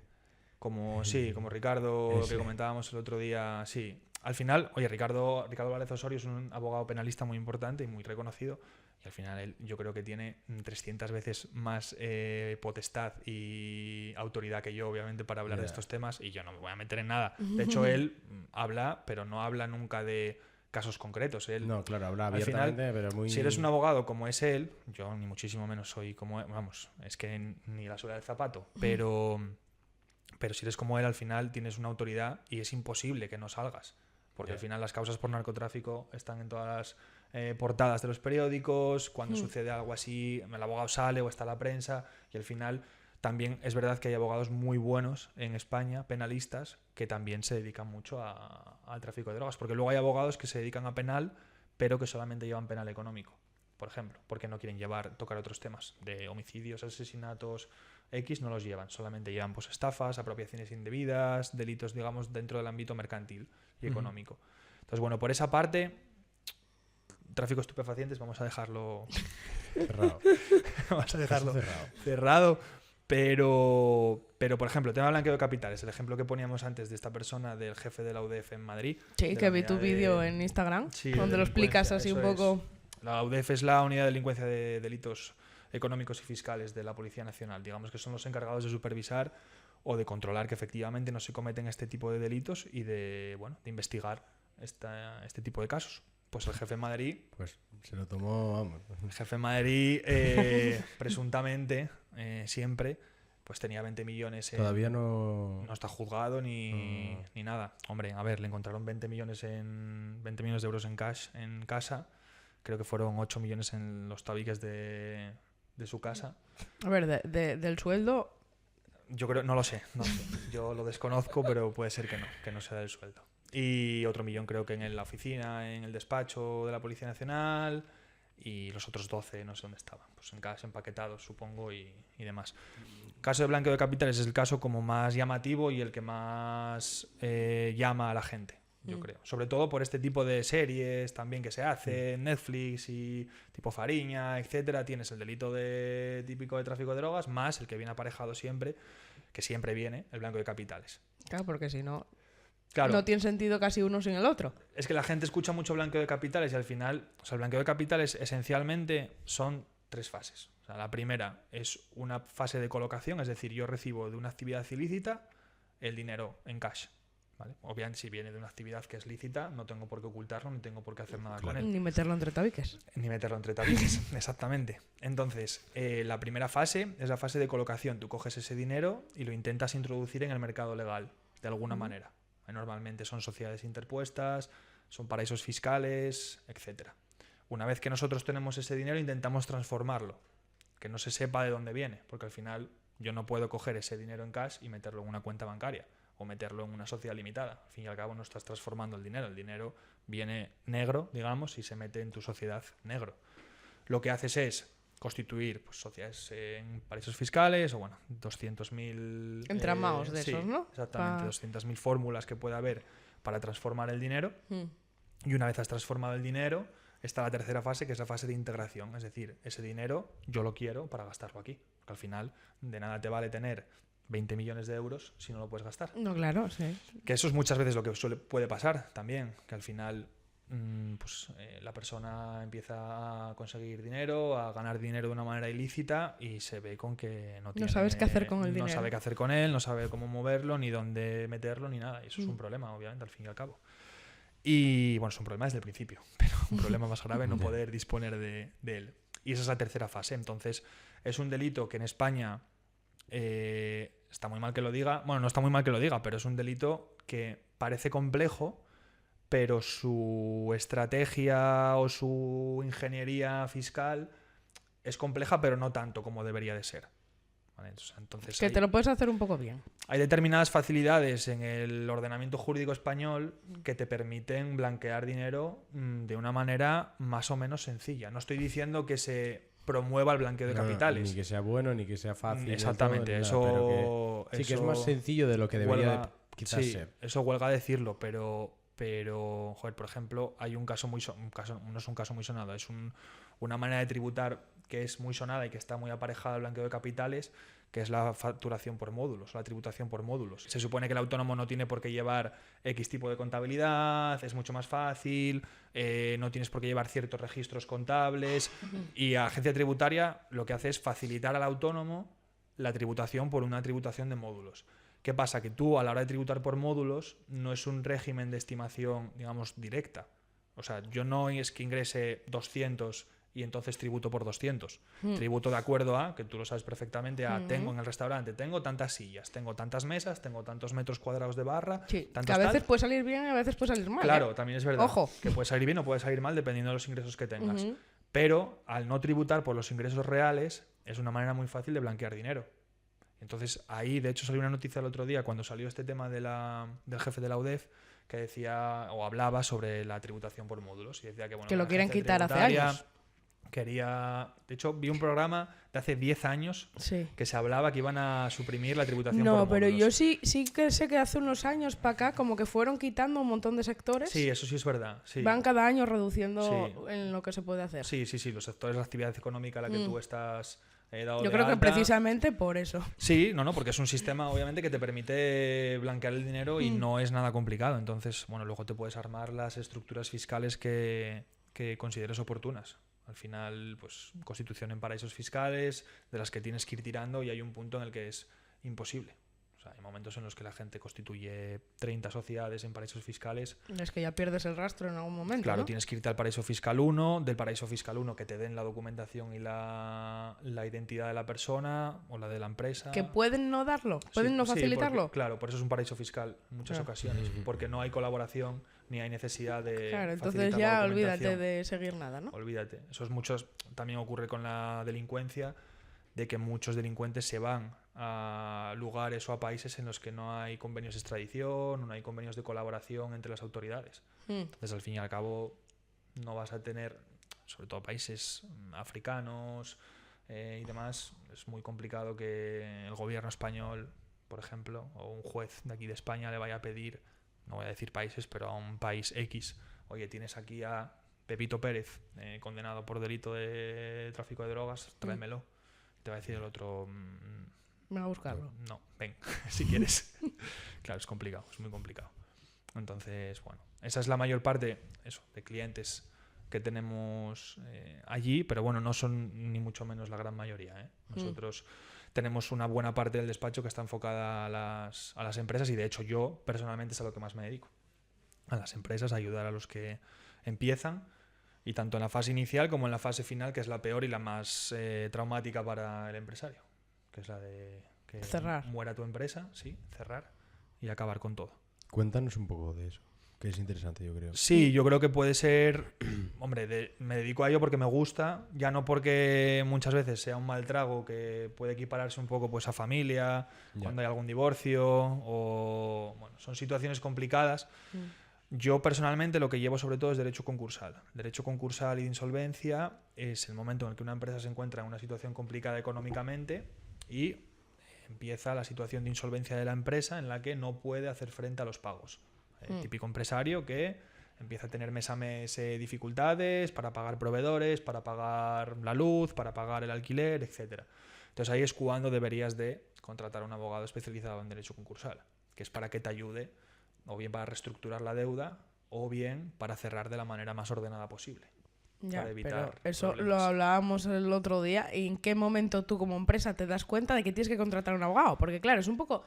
como Ricardo, Ese. que comentábamos el otro día, sí. Al final, oye, Ricardo Vález Osorio es un abogado penalista muy importante y muy reconocido. Y al final él, yo creo que tiene 300 veces más potestad y autoridad que yo, obviamente, para hablar de estos temas. Y yo no me voy a meter en nada. De hecho, él habla, pero no habla nunca de casos concretos. Él, No, claro, habla al final, abiertamente, pero muy... si eres un abogado como es él, yo ni muchísimo menos soy como él, vamos, es que ni la suela del zapato, pero si eres como él, al final tienes una autoridad y es imposible que no salgas. Porque al final las causas por narcotráfico están en todas las portadas de los periódicos. Cuando sucede algo así, el abogado sale o está la prensa. Y al final también es verdad que hay abogados muy buenos en España, penalistas, que también se dedican mucho al tráfico de drogas. Porque luego hay abogados que se dedican a penal, pero que solamente llevan penal económico, por ejemplo, porque no quieren tocar otros temas de homicidios, asesinatos, X no los llevan, solamente llevan pues estafas, apropiaciones indebidas, delitos, digamos, dentro del ámbito mercantil y económico. Entonces, bueno, por esa parte, tráfico de estupefacientes, vamos a dejarlo Cerrado. vamos a dejarlo Cerrado. cerrado. Pero, por ejemplo, tema de blanqueo de capitales, el ejemplo que poníamos antes de esta persona, del jefe de la UDF en Madrid. Sí, de que la vi tu unidad de- vídeo en Instagram, Sí, de donde lo explicas así un delincuencia, poco... eso es. La UDF es la unidad de delincuencia de delitos económicos y fiscales de la Policía Nacional. Digamos que son los encargados de supervisar o de controlar que efectivamente no se cometen este tipo de delitos y de investigar este tipo de casos. Pues el jefe en Madrid, Pues se lo tomó, vamos. presuntamente, siempre, pues tenía 20 millones en... Todavía no... No está juzgado ni nada. Hombre, a ver, le encontraron 20 millones de euros en cash en casa. Creo que fueron 8 millones en los tabiques de su casa. A ver, del sueldo... Yo creo, no lo sé. Yo lo desconozco, pero puede ser que no sea del sueldo. Y otro millón creo que en la oficina, en el despacho de la Policía Nacional. y los otros 12 no sé dónde estaban, pues en cash, empaquetados, supongo, y demás. El caso de blanqueo de capitales es el caso como más llamativo y el que más llama a la gente, yo creo. Sobre todo por este tipo de series también que se hace en Netflix y tipo Fariña, etcétera. Tienes el delito típico de tráfico de drogas, más el que viene aparejado siempre, que siempre viene, el blanqueo de capitales. Claro, porque si no, Claro, no tiene sentido casi uno sin el otro. es que la gente escucha mucho blanqueo de capitales y al final, o sea, el blanqueo de capitales esencialmente son 3 fases. O sea, la primera es una fase de colocación, es decir, yo recibo de una actividad ilícita el dinero en cash. ¿Vale? Obviamente, si viene de una actividad que es lícita, no tengo por qué ocultarlo, ni tengo por qué hacer nada con él. Ni meterlo entre tabiques. Ni meterlo entre tabiques, exactamente. Entonces, la primera fase es la fase de colocación. Tú coges ese dinero y lo intentas introducir en el mercado legal, de alguna manera. Normalmente son sociedades interpuestas, son paraísos fiscales, etc. Una vez que nosotros tenemos ese dinero, intentamos transformarlo, que no se sepa de dónde viene, porque al final yo no puedo coger ese dinero en cash y meterlo en una cuenta bancaria o meterlo en una sociedad limitada. Al fin y al cabo no estás transformando el dinero viene negro, digamos, y se mete en tu sociedad negro. Lo que haces es constituir pues, sociedades en paraísos fiscales o, bueno, 200.000... Entramados de sí, esos, ¿no? Exactamente, 200.000 fórmulas que puede haber para transformar el dinero. Y una vez has transformado el dinero, está la tercera fase, que es la fase de integración. Es decir, ese dinero yo lo quiero para gastarlo aquí. Porque al final de nada te vale tener 20 millones de euros si no lo puedes gastar. No, claro, sí. Que eso es muchas veces lo que puede pasar también, que al final la persona empieza a conseguir dinero, a ganar dinero de una manera ilícita y se ve con que no sabes qué hacer con el dinero. No sabe qué hacer con él, no sabe cómo moverlo, ni dónde meterlo, ni nada. Y eso es un problema, obviamente, al fin y al cabo. Y bueno, es un problema desde el principio, pero un problema más grave no poder disponer de él. Y esa es la tercera fase. Entonces, es un delito que en España está muy mal que lo diga. Bueno, no está muy mal que lo diga, pero es un delito que parece complejo, pero su estrategia o su ingeniería fiscal es compleja, pero no tanto como debería de ser. ¿Vale? Entonces, que te lo puedes hacer un poco bien. Hay determinadas facilidades en el ordenamiento jurídico español que te permiten blanquear dinero de una manera más o menos sencilla. No estoy diciendo que se promueva el blanqueo de capitales. Ni que sea bueno, ni que sea fácil. Exactamente, todo, sí, que es más sencillo de lo que debería quizás ser. Eso huelga decirlo, pero joder, por ejemplo, hay un caso no es un caso muy sonado, es una manera de tributar que es muy sonada y que está muy aparejada al blanqueo de capitales, que es la facturación por módulos, la tributación por módulos. Se supone que el autónomo no tiene por qué llevar X tipo de contabilidad, es mucho más fácil, no tienes por qué llevar ciertos registros contables, y la agencia tributaria lo que hace es facilitar al autónomo la tributación por una tributación de módulos. ¿Qué pasa? Que tú, a la hora de tributar por módulos, no es un régimen de estimación, digamos, directa. O sea, yo no es que ingrese 200 y entonces tributo por 200. Tributo de acuerdo a, que tú lo sabes perfectamente, tengo en el restaurante, tengo tantas sillas, tengo tantas mesas, tengo tantos metros cuadrados de barra. Sí, que a veces puede salir bien y a veces puede salir mal. Claro, también es verdad. Ojo. Que puede salir bien o puede salir mal dependiendo de los ingresos que tengas. Pero al no tributar por los ingresos reales, es una manera muy fácil de blanquear dinero. Entonces ahí, de hecho, salió una noticia el otro día cuando salió este tema del jefe de la UDEF, que decía o hablaba sobre la tributación por módulos y decía que, bueno, que lo quieren quitar hace años. De hecho, vi un programa de hace 10 años que se hablaba que iban a suprimir la tributación por módulos. No, pero yo sí que sé que hace unos años para acá como que fueron quitando un montón de sectores. Sí, eso sí es verdad. Sí. Van cada año reduciendo en lo que se puede hacer. Sí, los sectores de la actividad económica a la que tú estás... Yo creo que precisamente por eso. Sí, porque es un sistema obviamente que te permite blanquear el dinero y no es nada complicado. Entonces, bueno, luego te puedes armar las estructuras fiscales que consideres oportunas. Al final, pues constitución en paraísos fiscales, de las que tienes que ir tirando y hay un punto en el que es imposible. O sea, hay momentos en los que la gente constituye 30 sociedades en paraísos fiscales. Es que ya pierdes el rastro en algún momento. Claro, ¿no? Tienes que irte al paraíso fiscal 1, del paraíso fiscal 1 que te den la documentación y la identidad de la persona o la de la empresa. Que pueden no darlo, pueden no facilitarlo. Claro, por eso es un paraíso fiscal en muchas ocasiones, porque no hay colaboración ni hay necesidad de. Claro, entonces ya olvídate de seguir nada, ¿no? Olvídate. Eso es también ocurre con la delincuencia, de que muchos delincuentes se van a lugares o a países en los que no hay convenios de extradición, no hay convenios de colaboración entre las autoridades. Entonces, al fin y al cabo, no vas a tener... O sobre todo países africanos y demás, es muy complicado que el gobierno español, por ejemplo, o un juez de aquí de España le vaya a pedir, no voy a decir países, pero a un país X, oye, tienes aquí a Pepito Pérez, condenado por delito de tráfico de drogas, tráemelo. Te va a decir el otro... Me va a buscarlo. No, ven, si quieres. Claro, es complicado, es muy complicado. Entonces, bueno, esa es la mayor parte de clientes que tenemos allí, pero bueno, no son ni mucho menos la gran mayoría. Nosotros tenemos una buena parte del despacho que está enfocada a las empresas y de hecho yo personalmente es a lo que más me dedico. A las empresas, a ayudar a los que empiezan y tanto en la fase inicial como en la fase final, que es la peor y la más traumática para el empresario, que es la de que cerrar. Muera tu empresa, sí, cerrar y acabar con todo. Cuéntanos un poco de eso, que es interesante, yo creo. Sí, yo creo que puede ser... Hombre, me dedico a ello porque me gusta, ya no porque muchas veces sea un mal trago que puede equipararse un poco pues a familia, cuando hay algún divorcio o... Bueno, son situaciones complicadas. Yo personalmente lo que llevo sobre todo es derecho concursal. Derecho concursal y de insolvencia es el momento en el que una empresa se encuentra en una situación complicada económicamente y empieza la situación de insolvencia de la empresa en la que no puede hacer frente a los pagos. El típico empresario que empieza a tener mes a mes dificultades para pagar proveedores, para pagar la luz, para pagar el alquiler, etc. Entonces ahí es cuando deberías de contratar a un abogado especializado en derecho concursal, que es para que te ayude o bien para reestructurar la deuda o bien para cerrar de la manera más ordenada posible. Ya, para evitar pero eso problemas. lo hablábamos el otro día. ¿En qué momento tú como empresa te das cuenta de que tienes que contratar a un abogado? Porque claro, es un poco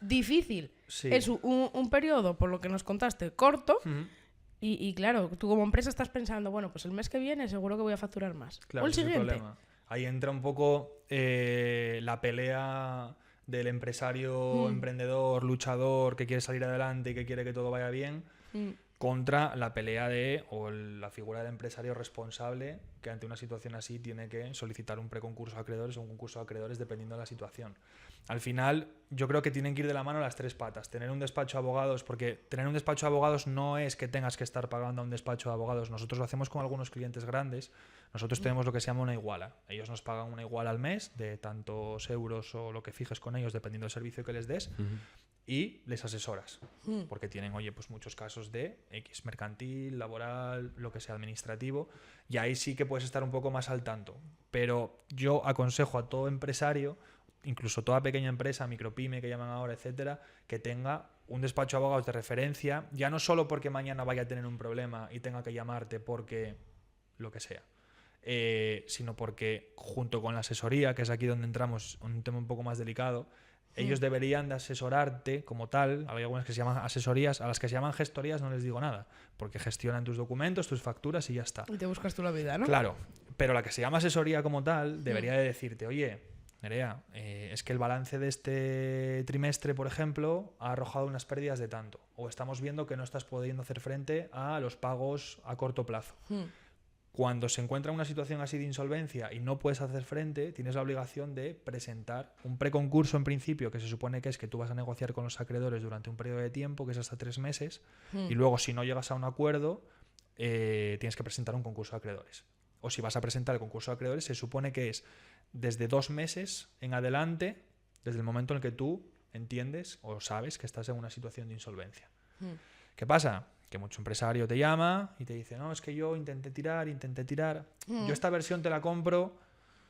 difícil. Sí. Es un periodo, por lo que nos contaste, corto. Y claro, tú como empresa estás pensando, bueno, pues el mes que viene seguro que voy a facturar más. Claro, o el ese es siguiente. problema. Ahí entra un poco la pelea del empresario, emprendedor, luchador, que quiere salir adelante y que quiere que todo vaya bien, contra la pelea o la figura del empresario responsable que ante una situación así tiene que solicitar un preconcurso de acreedores o un concurso de acreedores dependiendo de la situación. Al final yo creo que tienen que ir de la mano las tres patas. Tener un despacho de abogados, porque tener un despacho de abogados no es que tengas que estar pagando a un despacho de abogados. Nosotros lo hacemos con algunos clientes grandes. Nosotros tenemos lo que se llama una iguala. Ellos nos pagan una iguala al mes de tantos euros o lo que fijes con ellos dependiendo del servicio que les des. Y les asesoras, porque tienen, oye, pues muchos casos de X, mercantil, laboral, lo que sea administrativo, y ahí sí que puedes estar un poco más al tanto. Pero yo aconsejo a todo empresario, incluso toda pequeña empresa, micropyme que llaman ahora, etcétera, que tenga un despacho de abogados de referencia, ya no solo porque mañana vaya a tener un problema y tenga que llamarte porque lo que sea, sino porque junto con la asesoría, que es aquí donde entramos, un tema un poco más delicado, ellos deberían de asesorarte como tal. Hay algunas que se llaman asesorías, a las que se llaman gestorías no les digo nada, porque gestionan tus documentos, tus facturas y ya está. Y te buscas tú la vida, ¿no? Claro, pero la que se llama asesoría como tal debería de decirte, oye, Nerea, es que el balance de este trimestre, por ejemplo, ha arrojado unas pérdidas de tanto, o estamos viendo que no estás pudiendo hacer frente a los pagos a corto plazo. Cuando se encuentra una situación así de insolvencia y no puedes hacer frente, tienes la obligación de presentar un preconcurso en principio, que se supone que es que tú vas a negociar con los acreedores durante un periodo de tiempo, que es hasta 3 meses, y luego si no llegas a un acuerdo, tienes que presentar un concurso de acreedores. O si vas a presentar el concurso de acreedores, se supone que es desde 2 meses en adelante, desde el momento en el que tú entiendes o sabes que estás en una situación de insolvencia. ¿Qué pasa? Que mucho empresario te llama y te dice, no, es que yo intenté tirar. Yo esta versión te la compro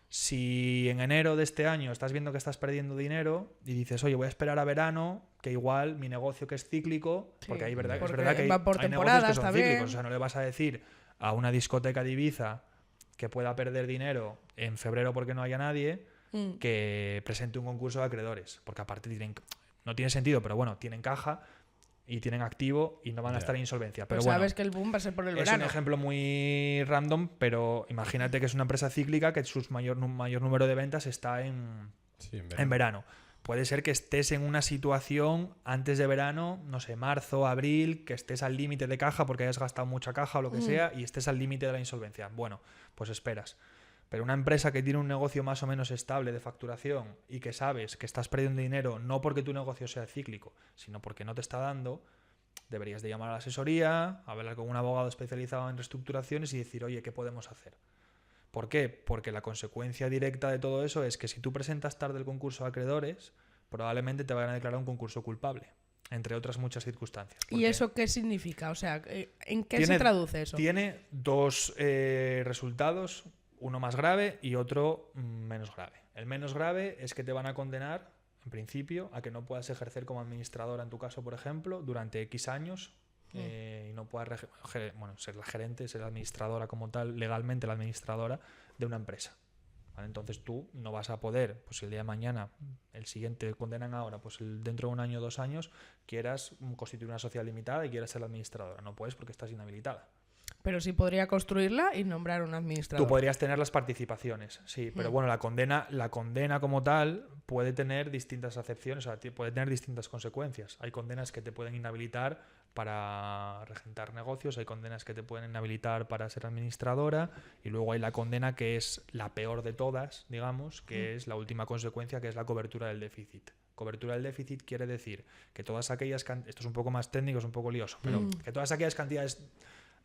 si en enero de este año estás viendo que estás perdiendo dinero y dices, oye, voy a esperar a verano, que igual mi negocio que es cíclico, porque es verdad que va por hay negocios que son también. cíclicos. O sea, no le vas a decir a una discoteca de Ibiza que pueda perder dinero en febrero porque no haya nadie que presente un concurso de acreedores, porque aparte no tiene sentido, pero bueno, tienen caja y tienen activo y no van a estar en insolvencia. Pero pues bueno, sabes que el boom va a ser por el es verano. un ejemplo muy random, pero imagínate que es una empresa cíclica que su mayor número de ventas está en verano. Puede ser que estés en una situación antes de verano, no sé, marzo, abril, que estés al límite de caja porque hayas gastado mucha caja o lo que sea y estés al límite de la insolvencia. Bueno, pues esperas. Pero una empresa que tiene un negocio más o menos estable de facturación y que sabes que estás perdiendo dinero no porque tu negocio sea cíclico, sino porque no te está dando, deberías de llamar a la asesoría, hablar con un abogado especializado en reestructuraciones y decir, oye, ¿qué podemos hacer? ¿Por qué? Porque la consecuencia directa de todo eso es que si tú presentas tarde el concurso de acreedores, probablemente te vayan a declarar un concurso culpable, entre otras muchas circunstancias. ¿Y eso qué significa? O sea, ¿en qué se traduce eso? Tiene dos resultados, uno más grave y otro menos grave. El menos grave es que te van a condenar, en principio, a que no puedas ejercer como administradora, en tu caso, por ejemplo, durante X años y no puedas ser la gerente, ser la administradora como tal, legalmente la administradora de una empresa. ¿Vale? Entonces tú no vas a poder, pues si el día de mañana, el siguiente condenan ahora, pues dentro de 1 año o 2 años, quieras constituir una sociedad limitada y quieras ser la administradora. No puedes porque estás inhabilitada. Pero sí podría construirla y nombrar un administrador. Tú podrías tener las participaciones, sí, pero bueno, la condena como tal puede tener distintas acepciones, o sea, puede tener distintas consecuencias. Hay condenas que te pueden inhabilitar para regentar negocios, hay condenas que te pueden inhabilitar para ser administradora y luego hay la condena que es la peor de todas, digamos, que es la última consecuencia, que es la cobertura del déficit. Cobertura del déficit quiere decir que todas aquellas esto es un poco más técnico, es un poco lioso, pero que todas aquellas cantidades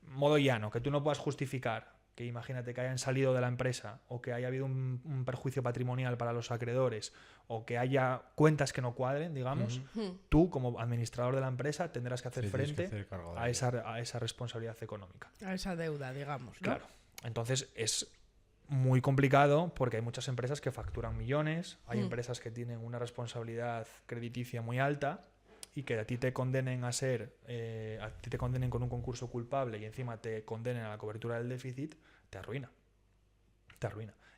modo llano, que tú no puedas justificar, que imagínate que hayan salido de la empresa o que haya habido un perjuicio patrimonial para los acreedores o que haya cuentas que no cuadren, digamos, tú como administrador de la empresa tendrás que hacer frente a esa responsabilidad económica. A esa deuda, digamos, ¿no? Claro. Entonces es muy complicado porque hay muchas empresas que facturan millones, hay empresas que tienen una responsabilidad crediticia muy alta y que a ti te condenen a ti te condenen con un concurso culpable y encima te condenen a la cobertura del déficit, te arruina.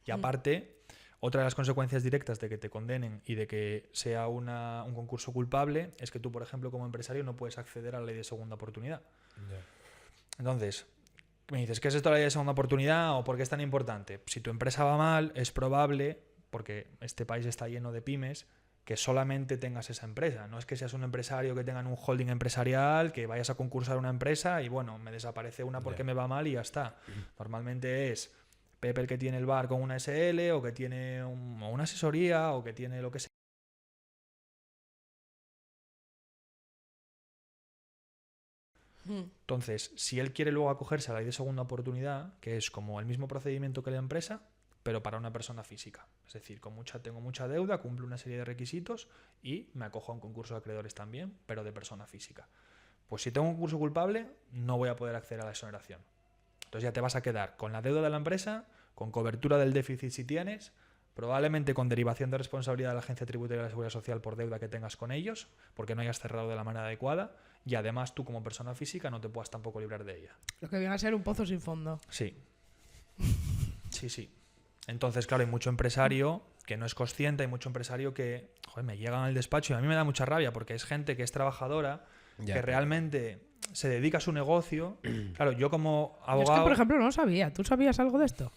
Y aparte, otra de las consecuencias directas de que te condenen y de que sea un concurso culpable es que tú, por ejemplo, como empresario no puedes acceder a la ley de segunda oportunidad. Entonces, me dices, ¿qué es esto de la ley de segunda oportunidad o por qué es tan importante? Si tu empresa va mal, es probable, porque este país está lleno de pymes, que solamente tengas esa empresa. No es que seas un empresario que tengan un holding empresarial, que vayas a concursar una empresa y bueno, me desaparece una porque me va mal y ya está. Normalmente es Pepe el que tiene el bar con una SL o que tiene una asesoría o que tiene lo que sea. Entonces, si él quiere luego acogerse a la ley de segunda oportunidad, que es como el mismo procedimiento que la empresa, pero para una persona física. Es decir, tengo mucha deuda, cumplo una serie de requisitos y me acojo a un concurso de acreedores también, pero de persona física. Pues si tengo un concurso culpable, no voy a poder acceder a la exoneración. Entonces ya te vas a quedar con la deuda de la empresa, con cobertura del déficit si tienes, probablemente con derivación de responsabilidad de la Agencia Tributaria de la Seguridad Social por deuda que tengas con ellos, porque no hayas cerrado de la manera adecuada, y además tú como persona física no te puedas tampoco librar de ella. Lo que viene a ser un pozo sin fondo. Sí. Sí. Entonces, claro, hay mucho empresario que no es consciente, hay mucho empresario que me llegan al despacho y a mí me da mucha rabia porque es gente que es trabajadora, que realmente se dedica a su negocio. Claro, yo como abogado... Yo es que, por ejemplo, no lo sabía. ¿Tú sabías algo de esto?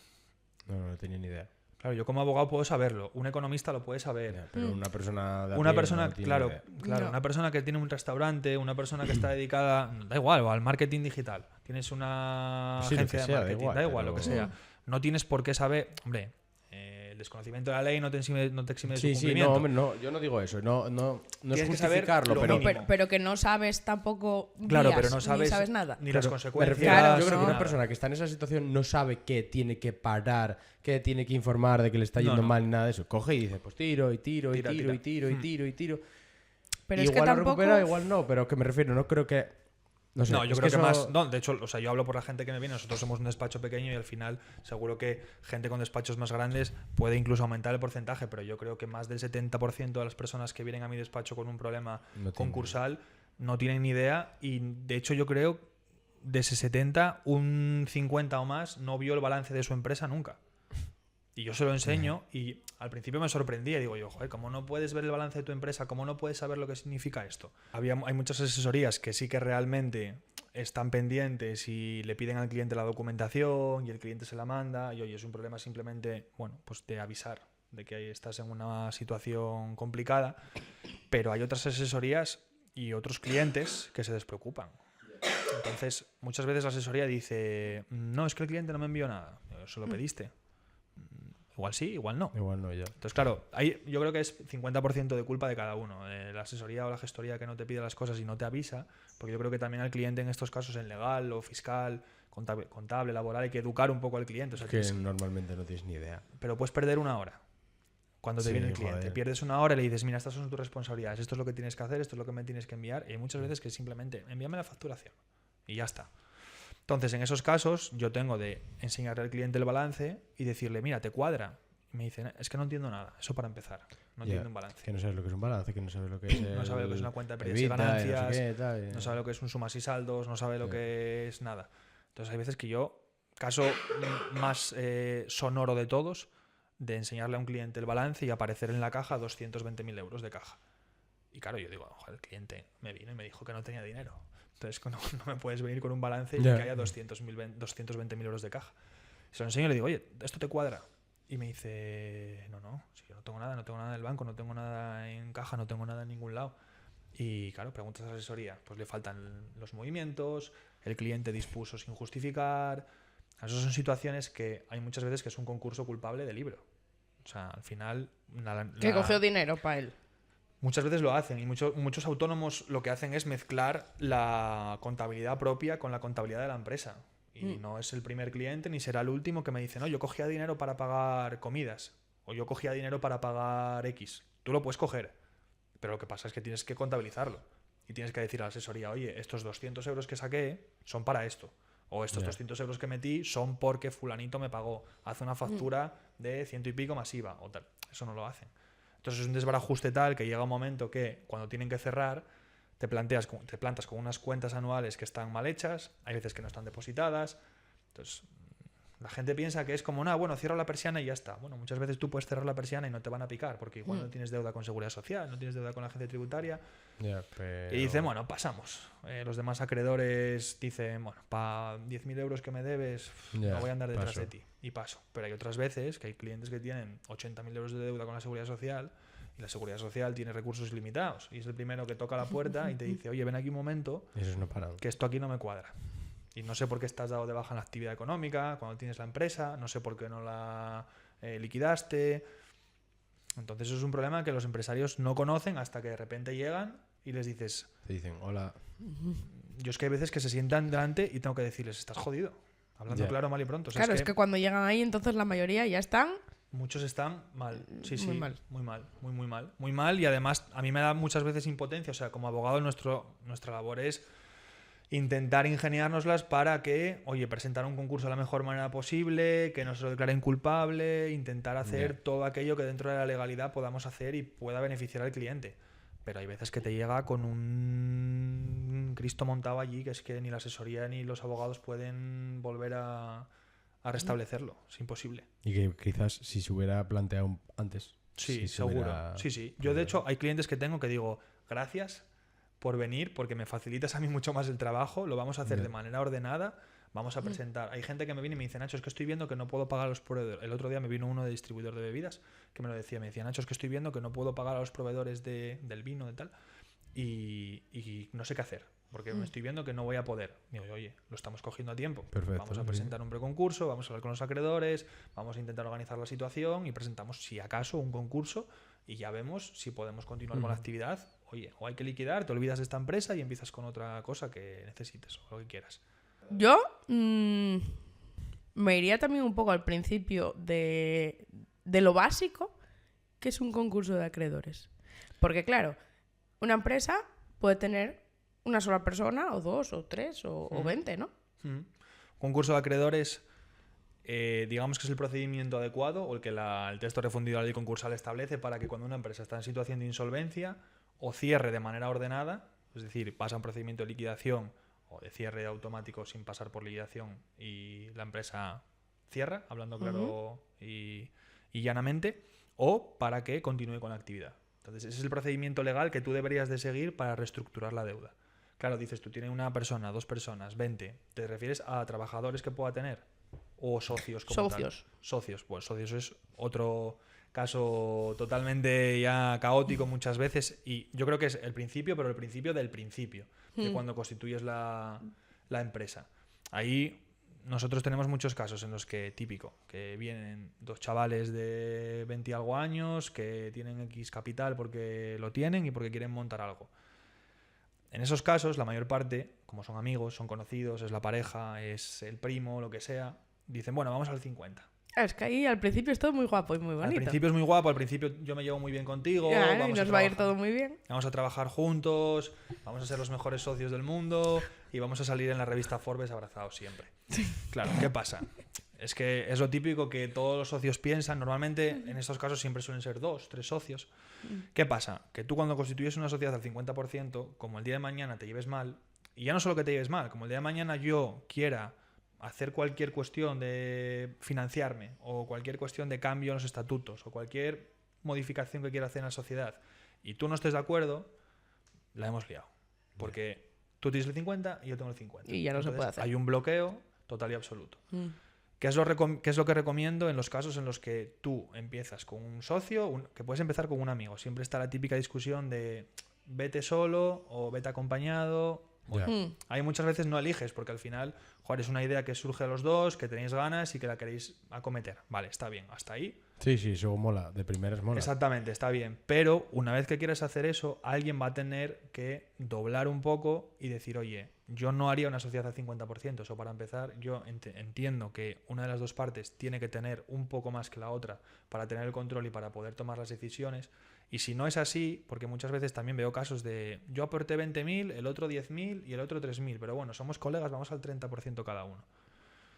No tenía ni idea. Claro, yo como abogado puedo saberlo. Un economista lo puede saber. Ya, pero una persona de una persona, no tiene claro, idea. una persona que tiene un restaurante, una persona que está dedicada, da igual, o al marketing digital. Tienes una agencia de marketing, da igual, lo que sea. No tienes por qué saber, hombre, el desconocimiento de la ley no te exime de su cumplimiento. No, hombre, no, yo no digo eso, no es justificarlo, pero que no sabes tampoco claro, vías, pero no sabes, ni sabes nada. Ni las consecuencias. Claro, yo creo que una persona que está en esa situación no sabe que tiene que parar, que tiene que informar de que le está yendo mal ni nada de eso. Coge y dice, pues tiro. Pero igual es que lo tampoco... recupera, igual no, pero que me refiero, no creo que... No sé, yo creo que más... No, de hecho, yo hablo por la gente que me viene. Nosotros somos un despacho pequeño y al final seguro que gente con despachos más grandes puede incluso aumentar el porcentaje, pero yo creo que más del 70% de las personas que vienen a mi despacho con un problema concursal no tienen ni idea y de hecho yo creo de ese 70, un 50 o más no vio el balance de su empresa nunca. Y yo se lo enseño y al principio me sorprendía. Digo yo, joder, ¿cómo no puedes ver el balance de tu empresa? ¿Cómo no puedes saber lo que significa esto? Hay muchas asesorías que sí que realmente están pendientes y le piden al cliente la documentación y el cliente se la manda. Y oye, es un problema simplemente, pues de avisar de que estás en una situación complicada. Pero hay otras asesorías y otros clientes que se despreocupan. Entonces, muchas veces la asesoría dice, no, es que el cliente no me envió nada. Se lo pediste. igual sí, igual no. Igual no, ya. Entonces, claro, yo creo que es 50% de culpa de cada uno. La asesoría o la gestoría que no te pide las cosas y no te avisa, porque yo creo que también al cliente en estos casos, en legal o fiscal, contable, laboral, hay que educar un poco al cliente. O sea, que normalmente no tienes ni idea. Pero puedes perder una hora cuando te viene el cliente. Joder. Pierdes una hora y le dices, mira, estas son tus responsabilidades, esto es lo que tienes que hacer, esto es lo que me tienes que enviar. Y hay muchas veces que simplemente envíame la facturación y ya está. Entonces, en esos casos, yo tengo de enseñarle al cliente el balance y decirle, mira, ¿te cuadra? Y me dicen, es que no entiendo nada. Eso para empezar. No entiendo un balance. Que no sabes lo que es un balance, que no sabes lo que es No sabe lo que es una cuenta de pérdidas y ganancias, no sé qué, tal, no sabe lo que es un sumas y saldos, no sabe lo que es nada. Entonces, hay veces que yo, caso más sonoro de todos, de enseñarle a un cliente el balance y aparecer en la caja 220.000 euros de caja. Y claro, yo digo, ojo, el cliente me vino y me dijo que no tenía dinero. Entonces no me puedes venir con un balance y que haya 220.000 euros de caja. Se lo enseño y le digo, oye, ¿esto te cuadra? Y me dice, no, si yo no tengo nada del banco, no tengo nada en caja, no tengo nada en ningún lado. Y claro, preguntas de asesoría, pues le faltan los movimientos, el cliente dispuso sin justificar. Esas son situaciones que hay muchas veces que es un concurso culpable de libro. O sea, al final... Que cogió dinero para él. Muchas veces lo hacen y muchos autónomos lo que hacen es mezclar la contabilidad propia con la contabilidad de la empresa. Y no es el primer cliente ni será el último que me dice, no, yo cogía dinero para pagar comidas o yo cogía dinero para pagar X. Tú lo puedes coger, pero lo que pasa es que tienes que contabilizarlo y tienes que decir a la asesoría, oye, estos 200 euros que saqué son para esto. O estos 200 euros que metí son porque fulanito me pagó. Hace una factura de 100 y pico masiva o tal. Eso no lo hacen. Entonces es un desbarajuste tal que llega un momento que cuando tienen que cerrar te plantas con unas cuentas anuales que están mal hechas, hay veces que no están depositadas. Entonces la gente piensa que es como, bueno, cierro la persiana y ya está. Bueno, muchas veces tú puedes cerrar la persiana y no te van a picar porque igual no tienes deuda con Seguridad Social, no tienes deuda con la agencia tributaria. Pero... Y dicen, bueno, pasamos. Los demás acreedores dicen, bueno, para 10.000 euros que me debes, no voy a andar detrás de ti. Y paso. Pero hay otras veces que hay clientes que tienen 80.000 euros de deuda con la Seguridad Social y la Seguridad Social tiene recursos limitados. Y es el primero que toca la puerta y te dice, oye, ven aquí un momento, que esto aquí no me cuadra. Y no sé por qué estás dado de baja en la actividad económica cuando tienes la empresa, no sé por qué no la liquidaste. Entonces eso es un problema que los empresarios no conocen hasta que de repente llegan y les dices... Te dicen, hola. Yo es que hay veces que se sientan delante y tengo que decirles, estás jodido. Hablando claro, mal y pronto. O sea, claro, es que cuando llegan ahí, entonces la mayoría ya están... Muchos están mal. Sí, muy mal. Muy mal. Muy mal. Muy mal y además a mí me da muchas veces impotencia. O sea, como abogado nuestra labor es intentar ingeniárnoslas para que, oye, presentar un concurso de la mejor manera posible, que no se lo declaren culpable, intentar hacer todo aquello que dentro de la legalidad podamos hacer y pueda beneficiar al cliente. Pero hay veces que te llega con un Cristo montado allí que es que ni la asesoría ni los abogados pueden volver a restablecerlo. Es imposible. Y que quizás si se hubiera planteado antes. Sí, seguro. Sí. Yo, de hecho, hay clientes que tengo que digo, gracias por venir, porque me facilitas a mí mucho más el trabajo, lo vamos a hacer de manera ordenada, vamos a presentar. Hay gente que me viene y me dice, Nacho, es que estoy viendo que no puedo pagar a los proveedores. El otro día me vino uno de distribuidor de bebidas que me decía, Nacho, es que estoy viendo que no puedo pagar a los proveedores del vino, de tal, y no sé qué hacer, porque me estoy viendo que no voy a poder. Digo, oye, lo estamos cogiendo a tiempo. Perfecto, vamos a presentar un preconcurso, vamos a hablar con los acreedores, vamos a intentar organizar la situación y presentamos, si acaso, un concurso y ya vemos si podemos continuar con la actividad. Oye, o hay que liquidar, te olvidas de esta empresa y empiezas con otra cosa que necesites o lo que quieras. Yo me iría también un poco al principio de lo básico que es un concurso de acreedores. Porque claro, una empresa puede tener una sola persona, o dos, o tres, o 20, ¿no? Concurso de acreedores, digamos que es el procedimiento adecuado o el que el texto refundido de la ley concursal establece para que cuando una empresa está en situación de insolvencia o cierre de manera ordenada, es decir, pasa un procedimiento de liquidación o de cierre automático sin pasar por liquidación y la empresa cierra, hablando claro y llanamente, o para que continúe con la actividad. Entonces, ese es el procedimiento legal que tú deberías de seguir para reestructurar la deuda. Claro, dices, tú tienes una persona, 2 personas, 20. ¿Te refieres a trabajadores que pueda tener? ¿O socios como Socios. tal? Socios. Pues socios es otro caso totalmente ya caótico muchas veces. Y yo creo que es el principio, pero el principio del principio, de cuando constituyes la empresa. Ahí nosotros tenemos muchos casos en los que, típico, que vienen dos chavales de 20 y algo años que tienen X capital porque lo tienen y porque quieren montar algo. En esos casos, la mayor parte, como son amigos, son conocidos, es la pareja, es el primo, lo que sea, dicen, bueno, vamos al 50. Es que ahí al principio es todo muy guapo y muy bonito. Al principio es muy guapo, al principio yo me llevo muy bien contigo. Claro, y nos va a ir trabajar. todo muy bien. Vamos a trabajar juntos, vamos a ser los mejores socios del mundo y vamos a salir en la revista Forbes abrazados siempre. Claro, ¿qué pasa? Es que es lo típico que todos los socios piensan. Normalmente en estos casos siempre suelen ser 2, 3 socios. ¿Qué pasa? Que tú cuando constituyes una sociedad al 50%, como el día de mañana te lleves mal, y ya no solo que te lleves mal, como el día de mañana yo quiera hacer cualquier cuestión de financiarme o cualquier cuestión de cambio en los estatutos o cualquier modificación que quiera hacer en la sociedad y tú no estés de acuerdo, la hemos liado. Porque tú tienes el 50 y yo tengo el 50. Y ya no se puede hacer. Hay un bloqueo total y absoluto. ¿Qué es lo que recomiendo en los casos en los que tú empiezas con un socio, que puedes empezar con un amigo? Siempre está la típica discusión de vete solo o vete acompañado. Bueno, hay muchas veces no eliges porque al final, joder, es una idea que surge a los dos, que tenéis ganas y que la queréis acometer. Vale, está bien, hasta ahí. Sí, eso mola, de primeras mola. Exactamente, está bien. Pero una vez que quieres hacer eso, alguien va a tener que doblar un poco y decir, oye, yo no haría una sociedad al 50%. Eso para empezar, yo entiendo que una de las dos partes tiene que tener un poco más que la otra para tener el control y para poder tomar las decisiones. Y si no es así, porque muchas veces también veo casos de yo aporté 20.000, el otro 10.000 y el otro 3.000, pero bueno, somos colegas, vamos al 30% cada uno.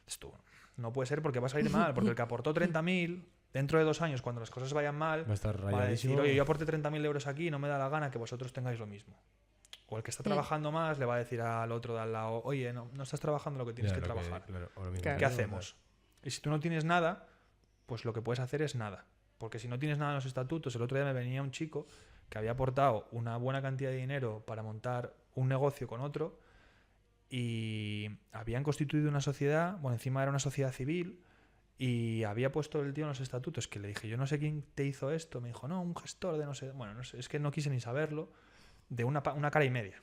Esto no puede ser porque va a salir mal, porque el que aportó 30.000, dentro de 2 años, cuando las cosas vayan mal, Va a estar va a decir, rayadísimo. oye, yo aporté 30.000 euros aquí y no me da la gana que vosotros tengáis lo mismo. O el que está trabajando más le va a decir al otro de al lado, oye, no estás trabajando lo que tienes Ya, que lo trabajar. claro, ahora mismo. Claro. ¿Qué hacemos? Y si tú no tienes nada, pues lo que puedes hacer es nada. Porque si no tienes nada en los estatutos, el otro día me venía un chico que había aportado una buena cantidad de dinero para montar un negocio con otro y habían constituido una sociedad, bueno, encima era una sociedad civil y había puesto el tío en los estatutos que le dije, yo no sé quién te hizo esto, me dijo, no, un gestor de no sé, bueno, no sé, es que no quise ni saberlo, de una cara y media.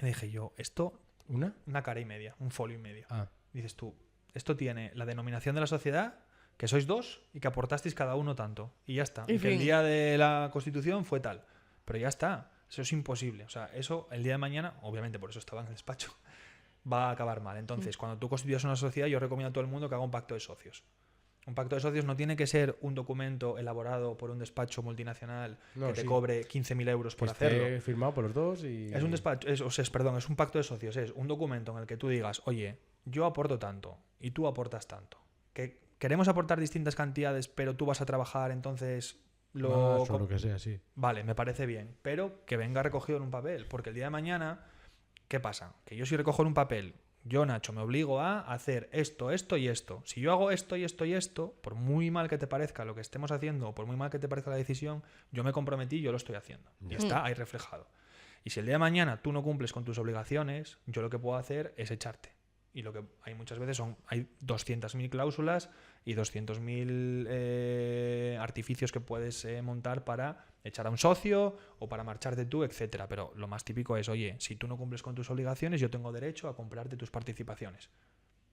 Le dije yo, esto, una cara y media, un folio y medio. Ah, Dices tú, esto tiene la denominación de la sociedad, que sois 2 y que aportasteis cada uno tanto. Y ya está. Y Y que el fin. día de la Constitución fue tal. Pero ya está. Eso es imposible. O sea, eso el día de mañana, obviamente por eso estaba en el despacho, va a acabar mal. Entonces, cuando tú constituyas una sociedad, yo recomiendo a todo el mundo que haga un pacto de socios. Un pacto de socios no tiene que ser un documento elaborado por un despacho multinacional No, que te sí. cobre 15.000 euros por que esté hacerlo. firmado por los dos y... Es un despacho, es un pacto de socios, es un documento en el que tú digas, oye, yo aporto tanto y tú aportas tanto. Que queremos aportar distintas cantidades, pero tú vas a trabajar, entonces Más o lo que sea, sí. Vale, me parece bien, pero que venga recogido en un papel, porque el día de mañana, ¿qué pasa? Que yo si recojo en un papel, yo, Nacho, me obligo a hacer esto, esto y esto. Si yo hago esto y esto y esto, por muy mal que te parezca lo que estemos haciendo, o por muy mal que te parezca la decisión, yo me comprometí y yo lo estoy haciendo. Y está ahí reflejado. Y si el día de mañana tú no cumples con tus obligaciones, yo lo que puedo hacer es echarte. Y lo que hay muchas veces hay 200.000 cláusulas y 200.000 artificios que puedes montar para echar a un socio o para marcharte tú, etcétera. Pero lo más típico es, oye, si tú no cumples con tus obligaciones, yo tengo derecho a comprarte tus participaciones.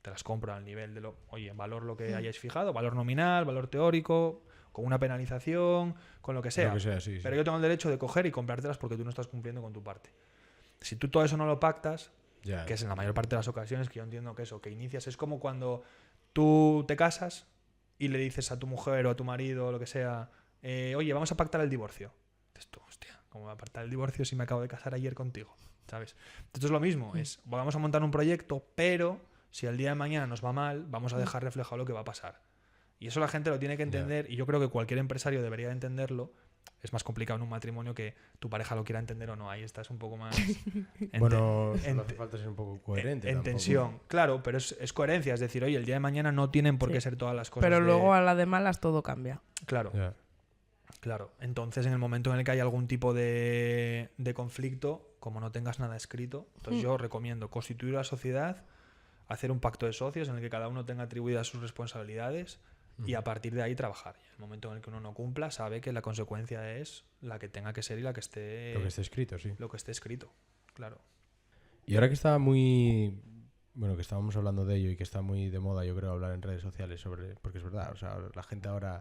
Te las compro al nivel de valor lo que hayáis fijado, valor nominal, valor teórico, con una penalización, con lo que sea. Lo que sea, sí, Pero sí. yo tengo el derecho de coger y comprártelas porque tú no estás cumpliendo con tu parte. Si tú todo eso no lo pactas, Ya. que es en la mayor parte de las ocasiones que yo entiendo que eso, que inicias, es como cuando tú te casas y le dices a tu mujer o a tu marido o lo que sea, oye, vamos a pactar el divorcio. Dices tú, hostia, ¿cómo voy a pactar el divorcio si me acabo de casar ayer contigo? ¿Sabes? Entonces es lo mismo, es, vamos a montar un proyecto, pero si el día de mañana nos va mal, vamos a dejar reflejado lo que va a pasar. Y eso la gente lo tiene que entender y yo creo que cualquier empresario debería de entenderlo. Es más complicado en un matrimonio que tu pareja lo quiera entender o no. Ahí estás un poco más... Bueno, en- solo hace falta ser un poco coherente. en tampoco. tensión. Claro, pero es coherencia. Es decir, oye, el día de mañana no tienen por Sí. qué ser todas las cosas Pero de- luego a la de malas todo cambia. Claro, Ya. claro. Entonces, en el momento en el que hay algún tipo de conflicto, como no tengas nada escrito, entonces yo recomiendo constituir la sociedad, hacer un pacto de socios en el que cada uno tenga atribuidas sus responsabilidades y a partir de ahí trabajar. Y en el momento en el que uno no cumpla, sabe que la consecuencia es la que tenga que ser y la que esté, Lo que esté escrito, sí. lo que esté escrito. Claro. Y ahora que está muy bueno, que estábamos hablando de ello y que está muy de moda, yo creo, hablar en redes sociales sobre, porque es verdad, o sea, la gente ahora,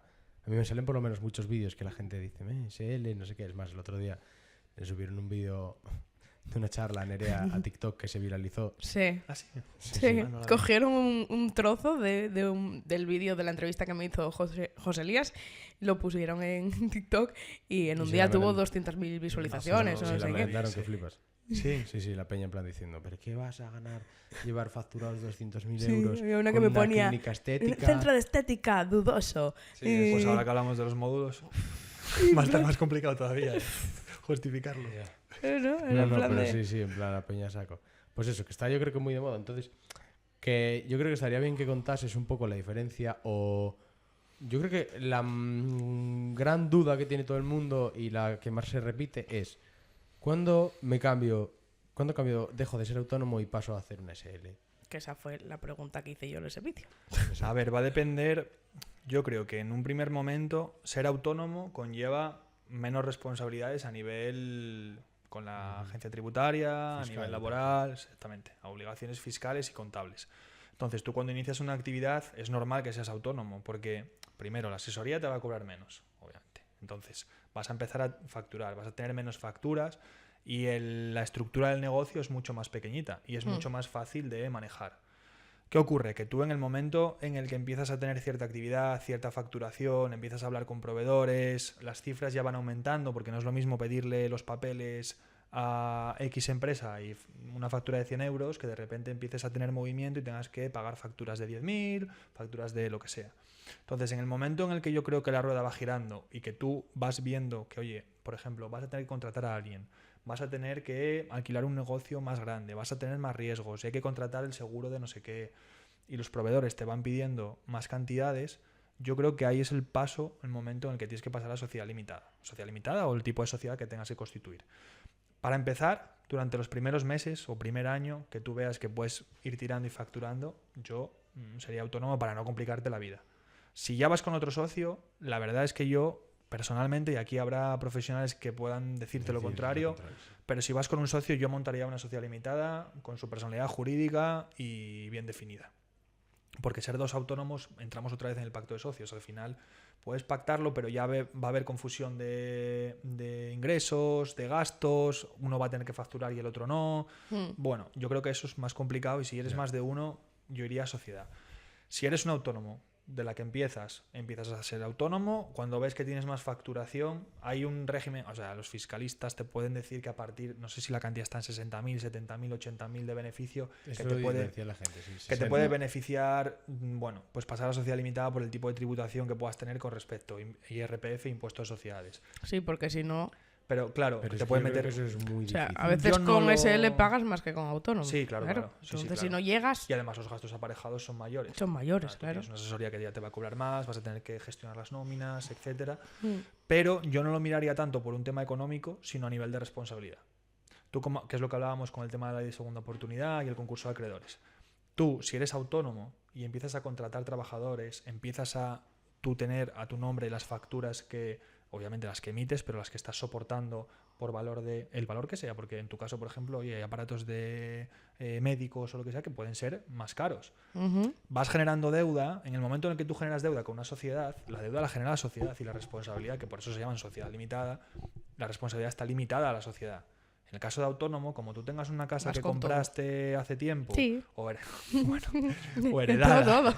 a mí me salen por lo menos muchos vídeos que la gente dice, SL, no sé qué, es más, el otro día le subieron un vídeo de una charla a Nerea a TikTok que se viralizó. Sí. Ah, sí. Sí, no la vi. cogieron un trozo del vídeo de la entrevista que me hizo José Elías, lo pusieron en TikTok y en Y un se día la tuvo meren- 200.000 visualizaciones o Sí, no la sé qué. merendaron que flipas. Sí. Sí, la peña en plan diciendo, ¿pero qué vas a ganar? Llevar facturados 200.000 Sí, euros había una que con me una ponía, clínica estética. Centro de estética, dudoso. Sí, Pues ahora que hablamos de los módulos, va a estar más complicado todavía justificarlo. ¿No? Era No, en no, plan pero de- sí, en plan, la peña saco. Pues eso, que está yo creo que muy de moda. Entonces, que yo creo que estaría bien que contases un poco la diferencia o... Yo creo que la gran duda que tiene todo el mundo y la que más se repite es ¿cuándo cambio, dejo de ser autónomo y paso a hacer una SL? Que esa fue la pregunta que hice yo en ese vídeo. A ver, va a depender. Yo creo que en un primer momento ser autónomo conlleva menos responsabilidades a nivel con la agencia tributaria, a Fiscal, nivel laboral, exactamente, a obligaciones fiscales y contables. Entonces, tú cuando inicias una actividad es normal que seas autónomo, porque primero la asesoría te va a cobrar menos, obviamente. Entonces, vas a empezar a facturar, vas a tener menos facturas y la estructura del negocio es mucho más pequeñita y es mucho más fácil de manejar. ¿Qué ocurre? Que tú en el momento en el que empiezas a tener cierta actividad, cierta facturación, empiezas a hablar con proveedores, las cifras ya van aumentando porque no es lo mismo pedirle los papeles a X empresa y una factura de 100 euros que de repente empieces a tener movimiento y tengas que pagar facturas de 10.000, facturas de lo que sea. Entonces, en el momento en el que yo creo que la rueda va girando y que tú vas viendo que, oye, por ejemplo, vas a tener que contratar a alguien, vas a tener que alquilar un negocio más grande, vas a tener más riesgos, hay que contratar el seguro de no sé qué, y los proveedores te van pidiendo más cantidades, yo creo que ahí es el paso, el momento en el que tienes que pasar a la sociedad limitada o el tipo de sociedad que tengas que constituir. Para empezar, durante los primeros meses o primer año que tú veas que puedes ir tirando y facturando, yo sería autónomo para no complicarte la vida. Si ya vas con otro socio, la verdad es que yo personalmente, y aquí habrá profesionales que puedan decirte lo contrario, pero si vas con un socio, yo montaría una sociedad limitada con su personalidad jurídica y bien definida. Porque ser dos autónomos, entramos otra vez en el pacto de socios. Al final puedes pactarlo, pero ya va a haber confusión de ingresos, de gastos, uno va a tener que facturar y el otro no. Bueno, yo creo que eso es más complicado y si eres más de uno, yo iría a sociedad. Si eres un autónomo de la que empiezas a ser autónomo, cuando ves que tienes más facturación, hay un régimen, o sea, los fiscalistas te pueden decir que a partir, no sé si la cantidad está en 60.000, 70.000, 80.000 de beneficio, Eso que lo te puede, decía la gente, sí, que te puede beneficiar, bueno, pues pasar a la sociedad limitada por el tipo de tributación que puedas tener con respecto a IRPF e impuestos de sociedades. Sí, porque si no... Pero claro, Pero te es que puede yo creo meter... que eso es muy O sea, difícil. a veces Yo no con lo- SL pagas más que con autónomo. Sí, claro. Sí, sí, Entonces, claro. si no llegas, Y además los gastos aparejados son mayores. son mayores, Tú claro. tienes una asesoría que ya te va a cobrar más, vas a tener que gestionar las nóminas, etcétera. Mm. Pero yo no lo miraría tanto por un tema económico, sino a nivel de responsabilidad. Tú, que es lo que hablábamos con el tema de la ley de segunda oportunidad y el concurso de acreedores. Tú, si eres autónomo y empiezas a contratar trabajadores, empiezas a tú tener a tu nombre las facturas que, obviamente las que emites, pero las que estás soportando por valor el valor que sea, porque en tu caso, por ejemplo, oye, hay aparatos de médicos o lo que sea que pueden ser más caros. Ujú. Vas generando deuda, en el momento en el que tú generas deuda con una sociedad, la deuda la genera la sociedad y la responsabilidad, que por eso se llaman sociedad limitada, la responsabilidad está limitada a la sociedad. En el caso de autónomo, como tú tengas una casa Vas que con todo. compraste hace tiempo, Sí. o heredada, Todo.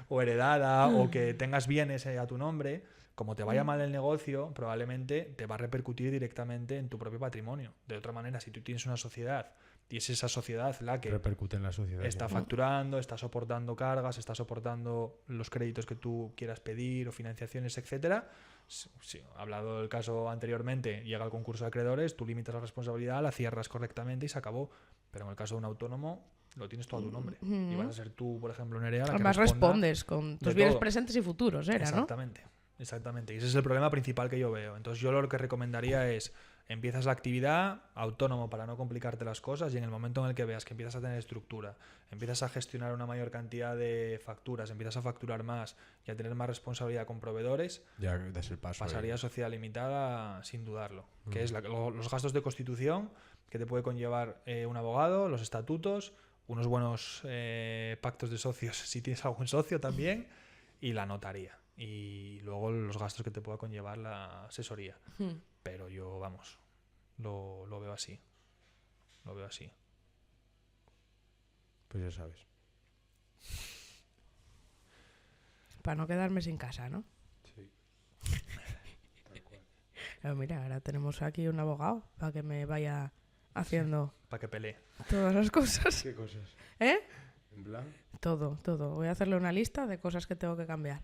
o heredada, o que tengas bienes a tu nombre, como te vaya mal el negocio, probablemente te va a repercutir directamente en tu propio patrimonio. De otra manera, si tú tienes una sociedad y es esa sociedad la que repercute en la sociedad. está ya. facturando, está soportando cargas, está soportando los créditos que tú quieras pedir o financiaciones, etcétera. Sí, hablado del caso anteriormente, llega el concurso de acreedores, tú limitas la responsabilidad, la cierras correctamente y se acabó. Pero en el caso de un autónomo, lo tienes todo a tu nombre. Y vas a ser tú, por ejemplo, Nerea, la que Además responda respondes con tus de bienes todo. presentes y futuros, ¿no? Exactamente. Exactamente. Y ese es el problema principal que yo veo. Entonces yo lo que recomendaría es empiezas la actividad autónomo para no complicarte las cosas y en el momento en el que veas que empiezas a tener estructura, empiezas a gestionar una mayor cantidad de facturas, empiezas a facturar más y a tener más responsabilidad con proveedores, Ya das el paso. pasaría a sociedad limitada sin dudarlo. Que es los gastos de constitución que te puede conllevar un abogado, los estatutos unos buenos pactos de socios si tienes algún socio también, y la notaría. Y luego los gastos que te pueda conllevar la asesoría. Pero yo, vamos, lo veo así. Lo veo así. Pues ya sabes. Para no quedarme sin casa, ¿no? Sí. Pero mira, ahora tenemos aquí un abogado para que me vaya haciendo Para que pelee. todas las cosas. ¿Qué cosas? ¿Eh? ¿En plan? Todo. Voy a hacerle una lista de cosas que tengo que cambiar.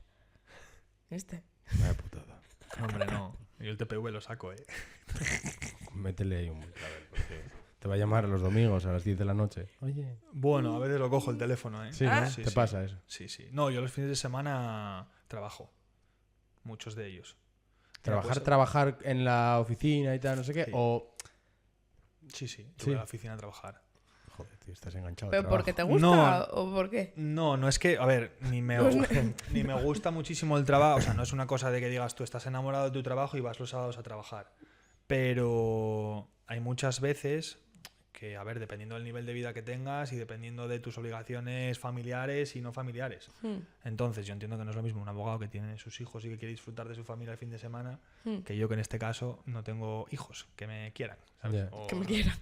Vaya putada. Hombre, no. Yo el TPV lo saco, ¿eh? Métele ahí un clavel, porque te va a llamar los domingos a las 10 de la noche. Oye. Bueno, a veces lo cojo el teléfono, ¿eh? Sí, ¿no? Sí, ¿Te sí. pasa eso? Sí, sí. No, yo los fines de semana trabajo. Muchos de ellos. ¿Trabajar, Pues, trabajar en la oficina y tal, no sé qué? Sí. O... Sí, sí. Yo Sí. voy a la oficina a trabajar. Joder, tío, estás enganchado. ¿Pero al porque te trabajo. gusta o por qué? No es que, a ver, ni me gusta muchísimo el trabajo. O sea, no es una cosa de que digas tú estás enamorado de tu trabajo y vas los sábados a trabajar. Pero hay muchas veces que, a ver, dependiendo del nivel de vida que tengas y dependiendo de tus obligaciones familiares y no familiares. Entonces, yo entiendo que no es lo mismo un abogado que tiene sus hijos y que quiere disfrutar de su familia el fin de semana que yo, que en este caso no tengo hijos que me quieran, ¿sabes? Ya. O Que me quiera.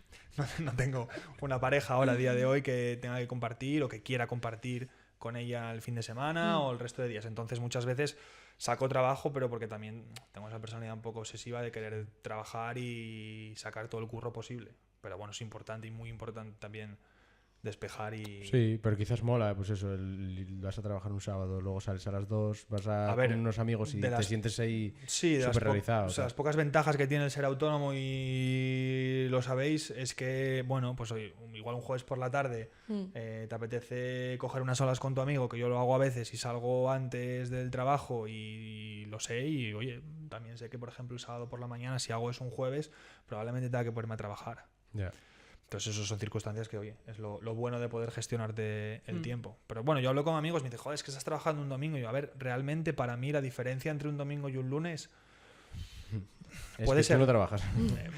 no tengo una pareja ahora a día de hoy que tenga que compartir o que quiera compartir con ella el fin de semana o el resto de días. Entonces, muchas veces saco trabajo, pero porque también tengo esa personalidad un poco obsesiva de querer trabajar y sacar todo el curro posible. Pero bueno, es importante y muy importante también despejar y... Sí, pero quizás mola, pues eso, vas a trabajar un sábado, luego sales a las 2, vas A ver, con unos amigos y de te las- sientes ahí Sí, de súper realizado. o sea, las pocas ventajas que tiene el ser autónomo, y lo sabéis, es que, bueno, pues hoy, igual un jueves por la tarde te apetece coger unas olas con tu amigo, que yo lo hago a veces y salgo antes del trabajo y lo sé, y oye, también sé que, por ejemplo, el sábado por la mañana, si hago eso un jueves, probablemente tenga que ponerme a trabajar. Ya. Entonces, eso son circunstancias que, oye, es lo bueno de poder gestionarte el tiempo. Pero bueno, yo hablo con amigos y me dicen, joder, es que estás trabajando un domingo. Y yo, a ver, realmente para mí la diferencia entre un domingo y un lunes Es puede que ser. tú no trabajas.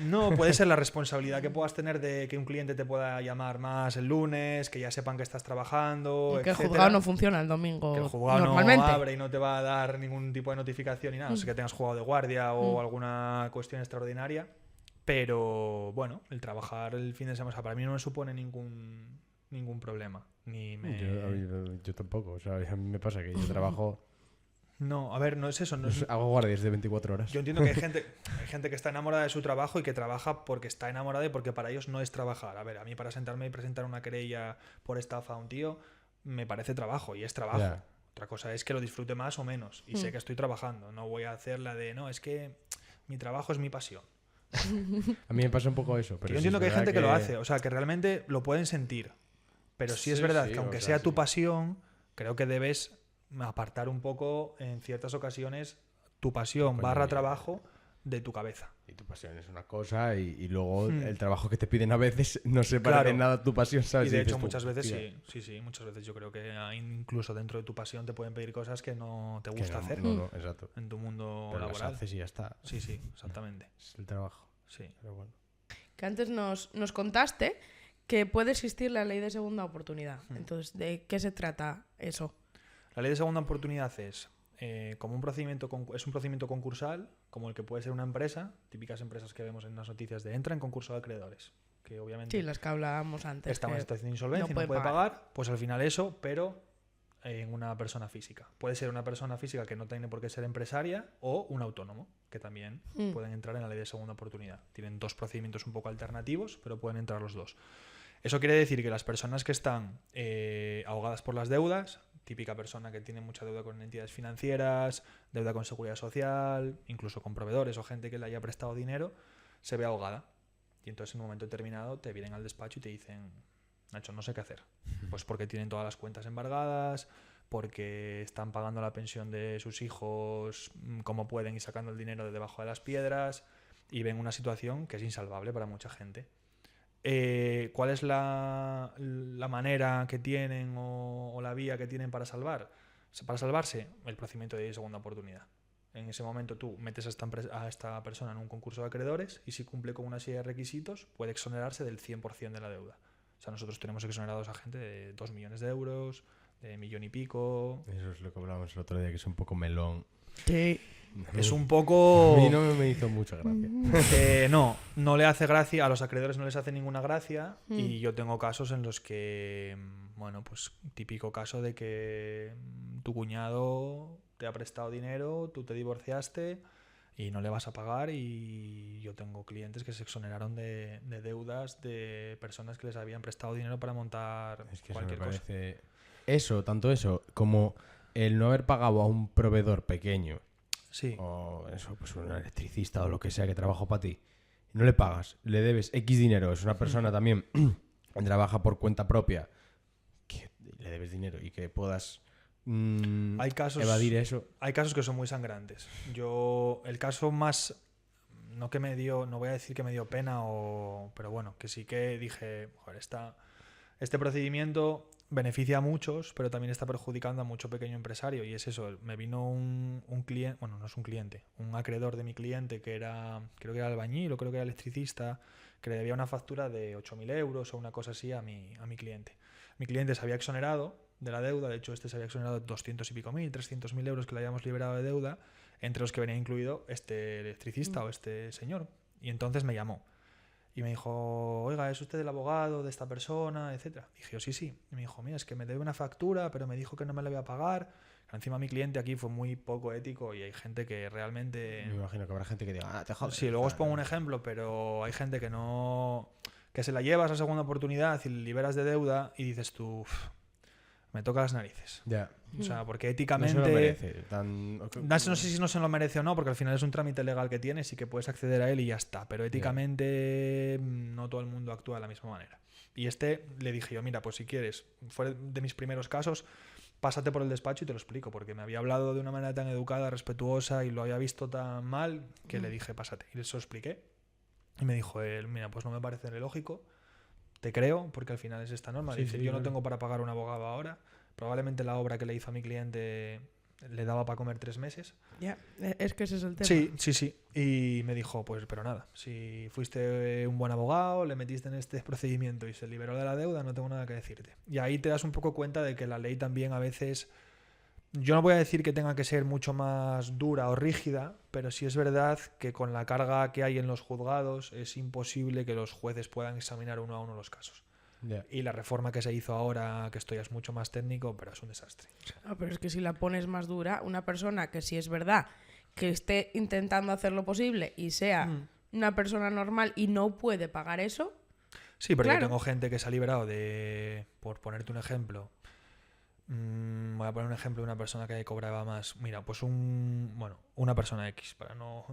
No, puede ser la responsabilidad que puedas tener de que un cliente te pueda llamar más el lunes, que ya sepan que estás trabajando, Que el etcétera. juzgado no funciona el domingo Que el juzgado normalmente. no abre y no te va a dar ningún tipo de notificación ni nada. No sé que tengas jugado de guardia o alguna cuestión extraordinaria. Pero bueno, el trabajar el fin de semana, o sea, para mí no me supone ningún problema. Ni me... Yo tampoco, o sea, a mí me pasa que yo trabajo, No, a ver, no es eso. No es... hago guardias de 24 horas. Yo entiendo que hay gente que está enamorada de su trabajo y que trabaja porque está enamorada y porque para ellos no es trabajar. A ver, a mí para sentarme y presentar una querella por estafa a un tío me parece trabajo y es trabajo. Ya. Otra cosa es que lo disfrute más o menos y sé que estoy trabajando. No voy a hacer la de, no, es que mi trabajo es mi pasión. A mí me pasa un poco eso. Pero Yo sí entiendo es que hay verdad gente que lo hace, o sea, que realmente lo pueden sentir. Pero sí es Sí, verdad sí, que o aunque sea, sea tu sí. pasión, creo que debes apartar un poco en ciertas ocasiones tu pasión Coño, barra ya. trabajo de tu cabeza. Y tu pasión es una cosa y luego el trabajo que te piden a veces no se parece Claro. en nada a tu pasión, ¿sabes? Y de dices hecho tú, muchas veces "Hostia, sí, muchas veces yo creo que incluso dentro de tu pasión te pueden pedir cosas que no te que gusta no, hacer no, exacto. en tu mundo Pero las laboral. haces y ya está. Sí, sí, exactamente. Es el trabajo. Sí. Pero bueno. Que antes nos contaste que puede existir la ley de segunda oportunidad. Entonces, ¿de qué se trata eso? La ley de segunda oportunidad es como un procedimiento concursal, como el que puede ser una empresa, típicas empresas que vemos en las noticias de entra en concurso de acreedores, que obviamente Sí, las que hablábamos antes. está en que una situación de insolvencia y no pueden puede pagar, pues al final eso, pero en una persona física. Puede ser una persona física que no tiene por qué ser empresaria o un autónomo, que también pueden entrar en la ley de segunda oportunidad. Tienen dos procedimientos un poco alternativos, pero pueden entrar los dos. Eso quiere decir que las personas que están ahogadas por las deudas, típica persona que tiene mucha deuda con entidades financieras, deuda con seguridad social, incluso con proveedores o gente que le haya prestado dinero, se ve ahogada. Y entonces en un momento determinado te vienen al despacho y te dicen, Nacho, no sé qué hacer. Pues porque tienen todas las cuentas embargadas, porque están pagando la pensión de sus hijos como pueden y sacando el dinero de debajo de las piedras, y ven una situación que es insalvable para mucha gente. ¿Cuál es la manera que tienen o la vía que tienen para salvarse? El procedimiento de segunda oportunidad. En ese momento tú metes a esta persona en un concurso de acreedores y si cumple con una serie de requisitos puede exonerarse del 100% de la deuda. O sea, nosotros tenemos exonerados a gente de 2 millones de euros, de 1 millón y pico. Eso es lo que hablábamos el otro día, que es un poco melón. Sí. Es un poco... A mí no me hizo mucha gracia. No le hace gracia, a los acreedores no les hace ninguna gracia y yo tengo casos en los que, bueno, pues típico caso de que tu cuñado te ha prestado dinero, tú te divorciaste y no le vas a pagar y yo tengo clientes que se exoneraron de deudas de personas que les habían prestado dinero para montar Es que cualquier eso me cosa. parece... Tanto eso, como el no haber pagado a un proveedor pequeño, Sí, o eso, pues un electricista o lo que sea que trabajó para ti, no le pagas, le debes X dinero, es una persona también que trabaja por cuenta propia, que le debes dinero y que puedas hay casos, evadir eso. hay casos que son muy sangrantes. El caso más, no voy a decir que me dio pena, pero bueno, que sí que dije, joder, este procedimiento beneficia a muchos, pero también está perjudicando a mucho pequeño empresario. Y es eso, me vino un cliente, bueno, no es un cliente, un acreedor de mi cliente que creo que era albañil o creo que era electricista, que le debía una factura de 8.000 euros o una cosa así a mi cliente. Mi cliente se había exonerado de la deuda, de hecho se había exonerado de 200 y pico mil, 300.000 euros que le habíamos liberado de deuda, entre los que venía incluido este electricista o este señor. Y entonces me llamó. Y me dijo, oiga, ¿es usted el abogado de esta persona, etcétera? Dije yo, sí. Y me dijo, mira, es que me debe una factura, pero me dijo que no me la voy a pagar. Encima mi cliente aquí fue muy poco ético y hay gente que realmente... Me imagino que habrá gente que diga, te jodas. Sí, luego os pongo un ejemplo, pero hay gente que no... que se la llevas a segunda oportunidad y liberas de deuda y dices tú, me toca las narices. Ya. O sea, porque No éticamente... se lo merece. No sé si no se lo merece o no, porque al final es un trámite legal que tienes y que puedes acceder a él y ya está. Pero éticamente no todo el mundo actúa de la misma manera. Y le dije yo, mira, pues si quieres, fue de mis primeros casos, pásate por el despacho y te lo explico, porque me había hablado de una manera tan educada, respetuosa y lo había visto tan mal que le dije, pásate. Y eso expliqué. Y me dijo él, mira, pues no me parece lógico, te creo, porque al final es esta norma. Sí, Dice, sí, yo no claro. tengo para pagar un abogado ahora. Probablemente la obra que le hizo a mi cliente le daba para comer 3 meses. Ya, es que ese es el tema. Sí. Y me dijo, pues, pero nada, si fuiste un buen abogado, le metiste en este procedimiento y se liberó de la deuda, no tengo nada que decirte. Y ahí te das un poco cuenta de que la ley también a veces... Yo no voy a decir que tenga que ser mucho más dura o rígida, pero sí es verdad que con la carga que hay en los juzgados es imposible que los jueces puedan examinar uno a uno los casos. Ya. Y la reforma que se hizo ahora, que esto ya es mucho más técnico, pero es un desastre. Ah, pero es que si la pones más dura, una persona que sí es verdad que esté intentando hacer lo posible y sea una persona normal y no puede pagar eso. Sí, porque Claro. tengo gente que se ha liberado de, por ponerte un ejemplo, voy a poner un ejemplo de una persona que cobraba más. Mira, pues una persona X, para no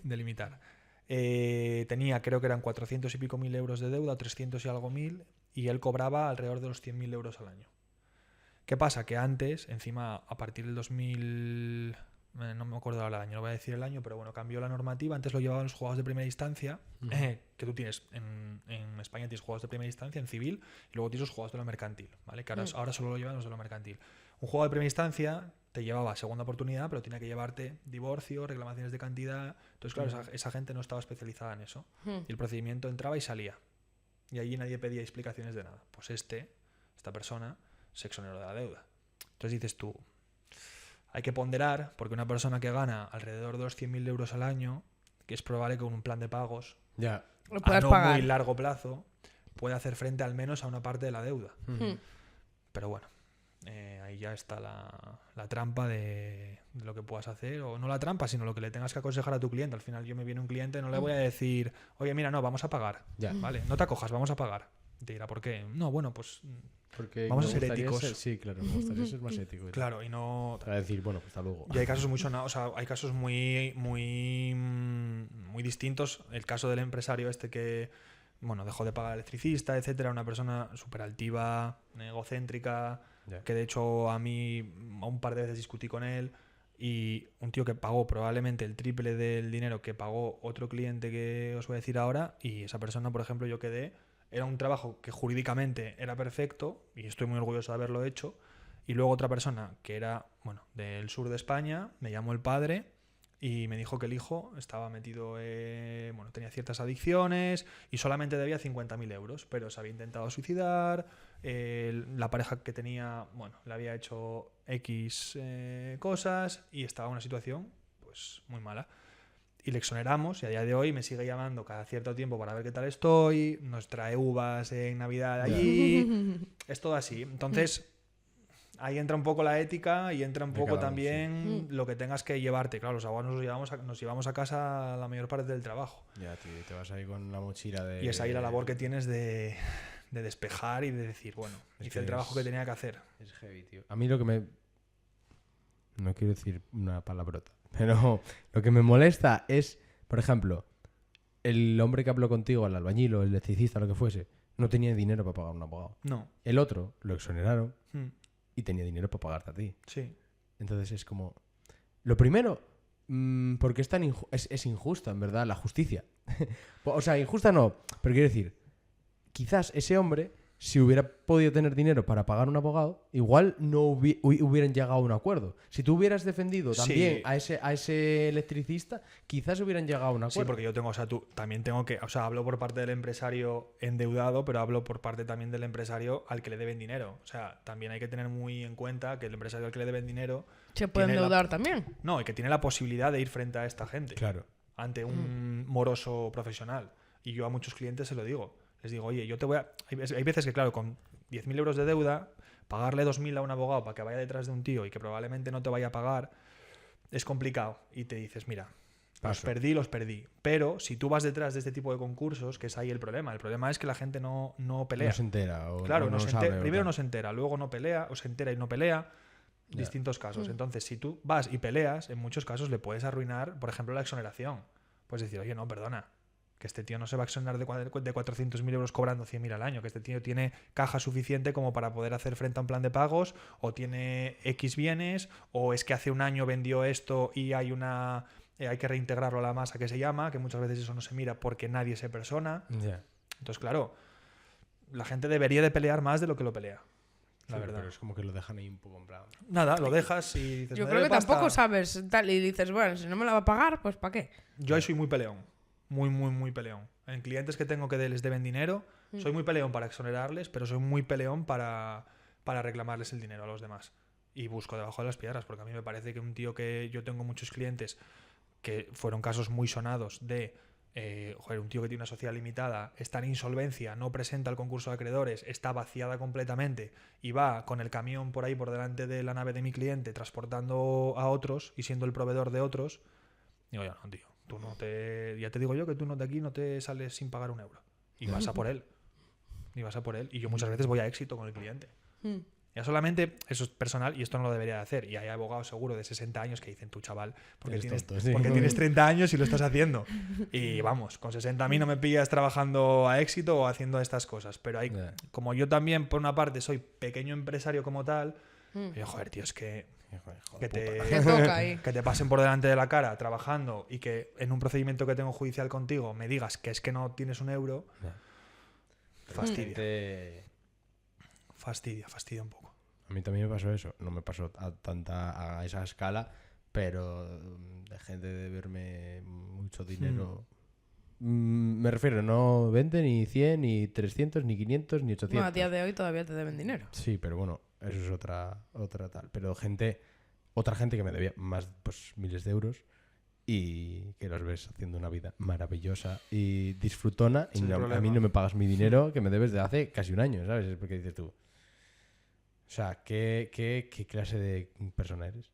delimitar. Tenía, creo que eran 400 y pico mil euros de deuda, 300 y algo mil, y él cobraba alrededor de los 100.000 euros al año. ¿Qué pasa? Que antes, encima, a partir del 2000... no me acuerdo ahora el año, no voy a decir el año, pero bueno, cambió la normativa. Antes lo llevaban los juzgados de primera instancia, que tú tienes, en España tienes juzgados de primera instancia, en civil, y luego tienes los juzgados de lo mercantil, ¿vale? Que ahora solo lo llevan los de lo mercantil. Un juzgado de primera instancia te llevaba segunda oportunidad, pero tenía que llevarte divorcio, reclamaciones de cantidad. Entonces, claro, esa gente no estaba especializada en eso. Y el procedimiento entraba y salía. Y allí nadie pedía explicaciones de nada. Pues esta persona, se exoneró de la deuda. Entonces dices tú, hay que ponderar, porque una persona que gana alrededor de los 100.000 euros al año, que es probable que con un plan de pagos Ya. Lo a puedas no pagar. muy largo plazo puede hacer frente al menos a una parte de la deuda. Pero bueno, ahí ya está la trampa de lo que puedas hacer, o no la trampa, sino lo que le tengas que aconsejar a tu cliente. Al final yo me viene un cliente, no le voy a decir, oye, mira, no, vamos a pagar. Ya. Vale, no te acojas, vamos a pagar. Y te dirá, ¿por qué? No, bueno, pues Porque vamos a me ser gustaría éticos. sí, claro, me gustaría ser más ético. Claro, y no... Te va a decir, bueno, pues hasta luego. Y hay casos hay casos muy distintos. El caso del empresario que, bueno, dejó de pagar electricista, etcétera, una persona súper altiva, egocéntrica, Ya. que de hecho a mí un par de veces discutí con él, y un tío que pagó probablemente el triple del dinero que pagó otro cliente que os voy a decir ahora, y esa persona, por ejemplo, era un trabajo que jurídicamente era perfecto, y estoy muy orgulloso de haberlo hecho. Y luego otra persona que era, bueno, del sur de España, me llamó el padre y me dijo que el hijo estaba metido, tenía ciertas adicciones y solamente debía 50.000 euros, pero se había intentado suicidar, la pareja que tenía, le había hecho X cosas y estaba en una situación pues muy mala. Y le exoneramos y a día de hoy me sigue llamando cada cierto tiempo para ver qué tal estoy, nos trae uvas en Navidad allí, es todo así. Entonces... ahí entra un poco la ética y entra un poco también lo que tengas que llevarte. Claro, los abogados nos llevamos a casa la mayor parte del trabajo. Ya, tío, te vas ahí con la mochila de... Y es ahí la labor que tienes de despejar y de decir, bueno, hice el trabajo que tenía que hacer. Es heavy, tío. A mí lo que me... No quiero decir una palabrota, pero lo que me molesta es, por ejemplo, el hombre que habló contigo, el albañil o el electricista, lo que fuese, no tenía dinero para pagar un abogado. No. El otro lo exoneraron y tenía dinero para pagarte a ti. Sí. Entonces es como... Lo primero, porque es tan es injusta, en verdad, la justicia. O sea, injusta no, pero quiero decir, quizás ese hombre, si hubiera podido tener dinero para pagar un abogado, igual no hubieran llegado a un acuerdo. Si tú hubieras defendido también a ese electricista, quizás hubieran llegado a un acuerdo. Sí, porque yo tengo, también tengo que, hablo por parte del empresario endeudado, pero hablo por parte también del empresario al que le deben dinero. O sea, también hay que tener muy en cuenta que el empresario al que le deben dinero... se puede endeudar también. No, y que tiene la posibilidad de ir frente a esta gente. Claro. Ante un moroso profesional. Y yo a muchos clientes se lo digo. Les digo, oye, yo te voy a... Hay veces que, claro, con 10.000 euros de deuda, pagarle 2.000 a un abogado para que vaya detrás de un tío y que probablemente no te vaya a pagar, es complicado. Y te dices, mira, los perdí. Pero si tú vas detrás de este tipo de concursos, que es ahí el problema. El problema es que la gente no pelea. No se entera. Claro, no sabe, primero no se entera, luego no pelea, o se entera y no pelea. Distintos casos. Entonces, si tú vas y peleas, en muchos casos le puedes arruinar, por ejemplo, la exoneración. Puedes decir, oye, no, perdona, que este tío no se va a exonerar de 400.000 euros cobrando 100.000 al año, que este tío tiene caja suficiente como para poder hacer frente a un plan de pagos, o tiene X bienes, o es que hace un año vendió esto y hay que reintegrarlo a la masa que se llama, que muchas veces eso no se mira porque nadie se persona. Entonces, claro, la gente debería de pelear más de lo que lo pelea. La verdad. Pero es como que lo dejan ahí un poco en plan... Nada, lo dejas y dices... Yo creo que tampoco sabes tal y dices, bueno, si no me la va a pagar, pues ¿para qué? Yo ahí soy muy peleón. Muy peleón. En clientes que tengo que les deben dinero, soy muy peleón para exonerarles, pero soy muy peleón para reclamarles el dinero a los demás. Y busco debajo de las piedras, porque a mí me parece que un tío que yo tengo muchos clientes que fueron casos muy sonados de... un tío que tiene una sociedad limitada, está en insolvencia, no presenta el concurso de acreedores, está vaciada completamente y va con el camión por ahí por delante de la nave de mi cliente transportando a otros y siendo el proveedor de otros. Digo, ya no, tío, ya te digo yo que tú de aquí no te sales sin pagar un euro y vas a por él. Y yo muchas veces voy a éxito con el cliente. Ya solamente eso es personal y esto no lo debería de hacer. Y hay abogados seguro de 60 años que dicen, tú chaval, porque tienes 30 años y lo estás haciendo. Y vamos, con 60 a mí no me pillas trabajando a éxito o haciendo estas cosas. Pero como yo también, por una parte, soy pequeño empresario como tal, yo, joder, tío, es que te pasen por delante de la cara trabajando y que en un procedimiento que tengo judicial contigo me digas que es que no tienes un euro, fastidia. Fastidia un poco. A mí también me pasó eso. No me pasó a esa escala, pero de gente de verme mucho dinero. Me refiero, no 20, ni 100, ni 300, ni 500, ni 800. No, a día de hoy todavía te deben dinero. Sí, pero bueno, eso es otra tal. Pero otra gente que me debía más, pues miles de euros y que los ves haciendo una vida maravillosa y disfrutona y a mí no me pagas mi dinero que me debes de hace casi un año, ¿sabes? Es porque dices tú. O sea, ¿qué clase de persona eres?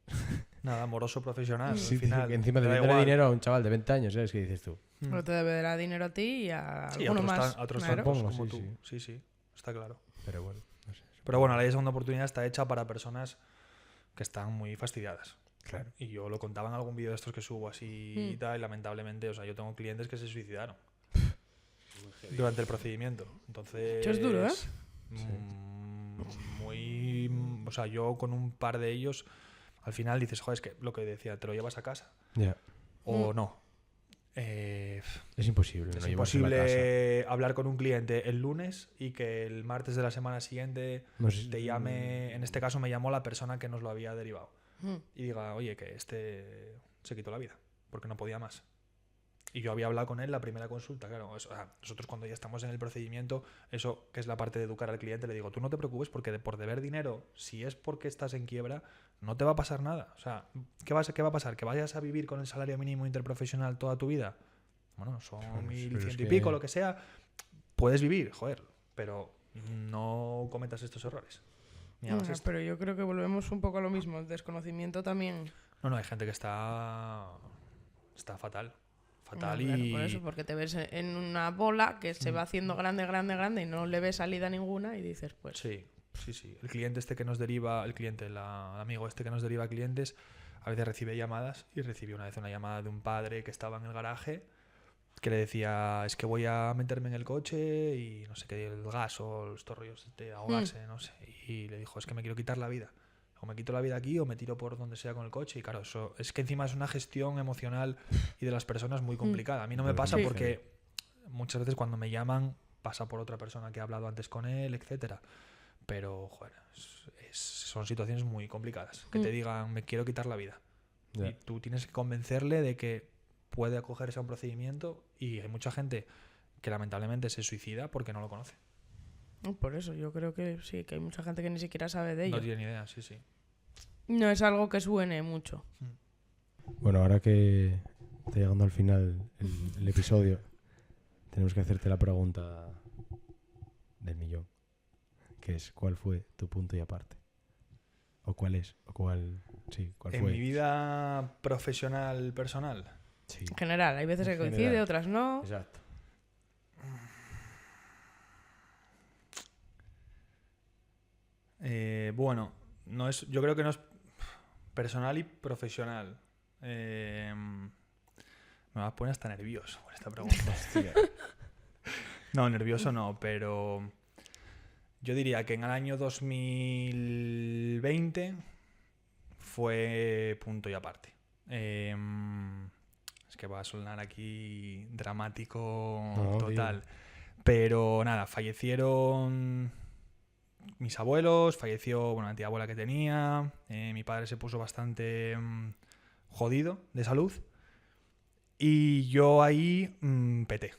Nada, amoroso profesional. Sí, al final, que encima de darle dinero a un chaval de 20 años, ¿sabes qué dices tú? Pero te deberá dinero a ti y a alguno más. A otros claro. tantos como tú. Sí, está claro. Pero bueno, no sé. Pero bueno, la ley de segunda oportunidad está hecha para personas que están muy fastidiadas. Claro. Y yo lo contaba en algún vídeo de estos que subo así y tal, y lamentablemente, o sea, yo tengo clientes que se suicidaron durante el procedimiento. Entonces... Eso es duro, ¿eh? O sea, yo con un par de ellos, al final dices, joder, es que lo que decía, te lo llevas a casa. O no. Es imposible. Es imposible hablar con un cliente el lunes y que el martes de la semana siguiente te llame, en este caso me llamó la persona que nos lo había derivado. Y diga, oye, que este se quitó la vida. porque no podía más. Y yo había hablado con él la primera consulta, claro. Nosotros cuando ya estamos en el procedimiento, eso que es la parte de educar al cliente, le digo, tú no te preocupes porque por deber dinero, si es porque estás en quiebra, no te va a pasar nada. O sea, ¿qué va a pasar? ¿Que vayas a vivir con el salario mínimo interprofesional toda tu vida? Bueno, son 1.100 y pico, lo que sea. Puedes vivir, joder, pero no cometas estos errores. Ni hagas esto. Pero yo creo que volvemos un poco a lo mismo, el desconocimiento también. No, hay gente que está fatal. Fatal Claro, y... por eso, porque te ves en una bola que se va haciendo grande y no le ves salida ninguna y dices, pues... Sí. El cliente este que nos deriva, el amigo este que nos deriva clientes, a veces recibe llamadas y recibió una vez una llamada de un padre que estaba en el garaje que le decía, es que voy a meterme en el coche y no sé qué, el gas o estos rollos de ahogarse, no sé. Y le dijo, es que me quiero quitar la vida. O me quito la vida aquí o me tiro por donde sea con el coche. Y claro, eso es que encima es una gestión emocional y de las personas muy complicada. A mí no me pasa porque muchas veces cuando me llaman pasa por otra persona que ha hablado antes con él, etcétera. Pero, joder, son situaciones muy complicadas. Que te digan, me quiero quitar la vida. Y tú tienes que convencerle de que puede acogerse a un procedimiento y hay mucha gente que lamentablemente se suicida porque no lo conoce. Por eso, yo creo que sí, que hay mucha gente que ni siquiera sabe de ello. No tiene ni idea, sí. No es algo que suene mucho. Bueno, ahora que está llegando al final el episodio, tenemos que hacerte la pregunta del millón, que es, ¿cuál fue tu punto y aparte? ¿O cuál es? ¿O cuál fue? En mi vida profesional, personal. Sí. En general, hay veces En que coincide, general. otras no. Exacto. Bueno, yo creo que no es personal y profesional. Me va a poner hasta nervioso con esta pregunta. No, nervioso no, pero yo diría que en el año 2020 fue punto y aparte. Es que va a sonar aquí dramático total. Tío. Pero nada, fallecieron mis abuelos, falleció una tía abuela que tenía, mi padre se puso bastante jodido de salud y yo ahí peté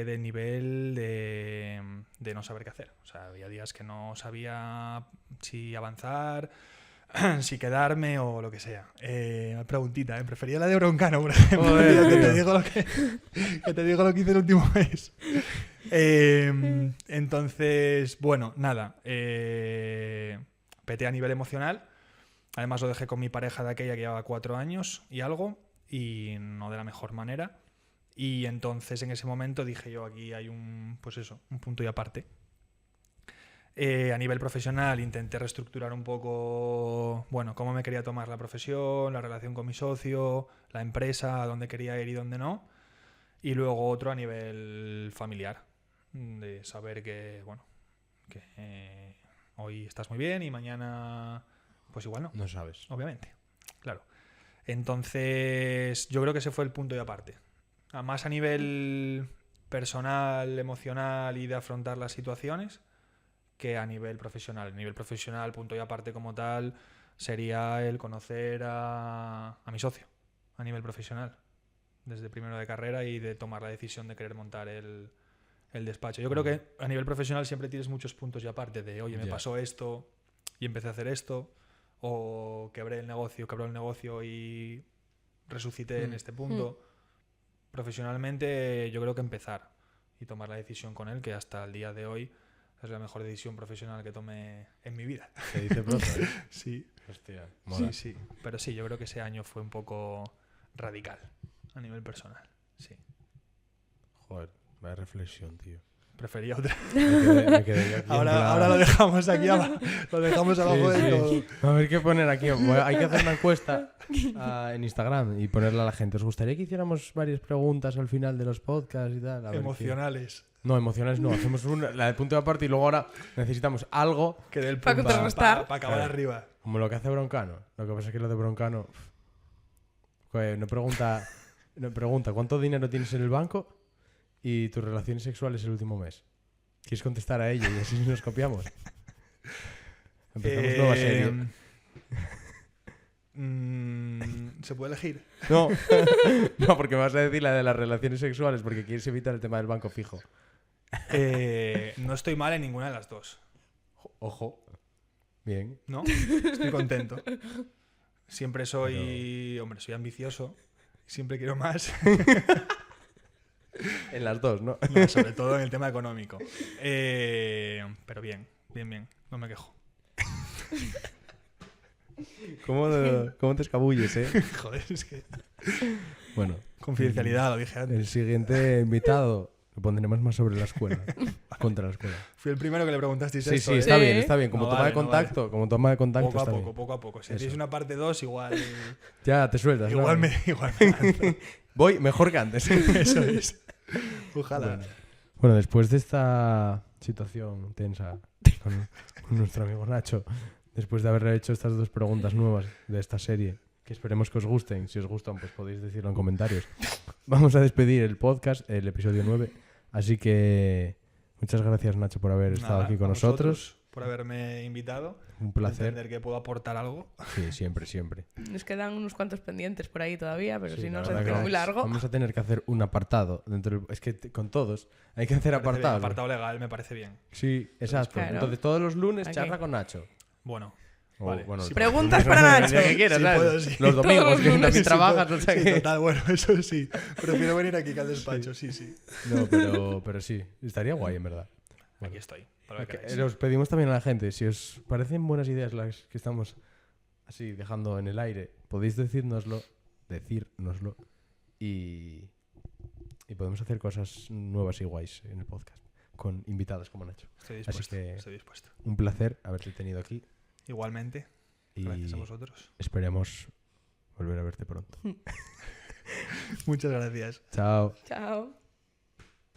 del nivel de no saber qué hacer. O sea, había días que no sabía si avanzar, si quedarme o lo que sea. Preguntita, prefería la de Broncano, por ejemplo. Joder, que te digo lo que hice el último mes. Entonces, bueno, nada. Peté a nivel emocional. Además lo dejé con mi pareja de aquella que llevaba 4 años y algo, y no de la mejor manera. Y entonces en ese momento dije yo, aquí hay un punto y aparte. A nivel profesional intenté reestructurar un poco, bueno, cómo me quería tomar la profesión, la relación con mi socio, la empresa, a dónde quería ir y dónde no. Y luego otro a nivel familiar, de saber que, bueno, que hoy estás muy bien y mañana pues igual no. No sabes. Obviamente, claro. Entonces yo creo que ese fue el punto y aparte. Más a nivel personal, emocional y de afrontar las situaciones que a nivel profesional. A nivel profesional, punto y aparte como tal, sería el conocer a mi socio a nivel profesional, desde primero de carrera y de tomar la decisión de querer montar el despacho. Yo creo que a nivel profesional siempre tienes muchos puntos y aparte de, oye, me pasó esto y empecé a hacer esto, o quebró el negocio y resucité en este punto. Profesionalmente yo creo que empezar y tomar la decisión con él, que hasta el día de hoy es la mejor decisión profesional que tomé en mi vida. Se dice pronto, ¿eh? Sí. Hostia, mola. Sí. Pero sí, yo creo que ese año fue un poco radical a nivel personal. Sí. Joder, vaya reflexión, tío. Prefería otra. Me quedé aquí ahora lo dejamos aquí abajo. Lo dejamos abajo de todo. A ver qué poner aquí. Hay que hacer una encuesta en Instagram y ponerla a la gente. ¿Os gustaría que hiciéramos varias preguntas al final de los podcasts y tal? A ver emocionales. No, emocionales no. Hacemos la de punto de aparte y luego ahora necesitamos algo que del para contrarrestar. Para acabar arriba. Como lo que hace Broncano. Lo que pasa es que lo de Broncano... no pregunta ¿cuánto dinero tienes en el banco? Y tus relaciones sexuales el último mes. ¿Quieres contestar a ello? Y así nos copiamos. Empezamos nueva serie. ¿Se puede elegir? No, no, porque me vas a decir la de las relaciones sexuales porque quieres evitar el tema del banco fijo. No estoy mal en ninguna de las dos. Ojo. Bien. ¿No? Estoy contento. Siempre soy... Hombre, soy ambicioso. Siempre quiero más. En las dos, ¿no? No, sobre todo en el tema económico. Pero bien. No me quejo. ¿Cómo te escabulles, Joder, es que... Bueno. Confidencialidad, lo dije antes. El siguiente invitado lo pondremos más sobre la escuela. Contra la escuela. Fui el primero que le preguntasteis Sí, esto. sí, está bien, está bien. Como No toma de vale, no contacto, como toma de contacto Poco a está poco, bien. poco a poco. Si Eso. hacéis una parte 2, igual... Ya, te sueltas, ¿no? igual me lanzo. Voy mejor que antes. Eso es. Ojalá. Bueno, después de esta situación tensa con nuestro amigo Nacho, después de haberle hecho estas dos preguntas nuevas de esta serie, que esperemos que os gusten, si os gustan pues podéis decirlo en comentarios, vamos a despedir el podcast, el episodio 9, así que muchas gracias Nacho por haber estado Nada, aquí con a nosotros, vosotros por haberme invitado. un placer, Entender que puedo aportar algo. sí, siempre. Nos quedan unos cuantos pendientes por ahí todavía, pero Sí, si la no se verdad queda que muy largo. Vamos a tener que hacer un apartado dentro es que con todos hay que hacer Me parece bien, apartados. apartado legal, me parece bien. Sí, exacto. Claro. Entonces todos los lunes Aquí. charla con Nacho. Bueno, O, vale. bueno, Sí, Preguntas para el Nacho. día que quieras, Sí, ¿sabes? puedo, sí. Los domingos, Todos que los también lunes. trabajas, sí, o sea sí, que... total, bueno, eso sí. Prefiero venir aquí que al despacho, sí. No, pero sí, estaría guay, en verdad. Aquí estoy, para lo que queráis. Os pedimos también a la gente, si os parecen buenas ideas las que estamos así dejando en el aire, podéis decírnoslo y podemos hacer cosas nuevas y guays en el podcast con invitados como Nacho. Estoy dispuesto, que- estoy dispuesto. Un placer haberte tenido aquí Igualmente, y gracias a vosotros. esperemos volver a verte pronto. Muchas gracias. Chao. Chao.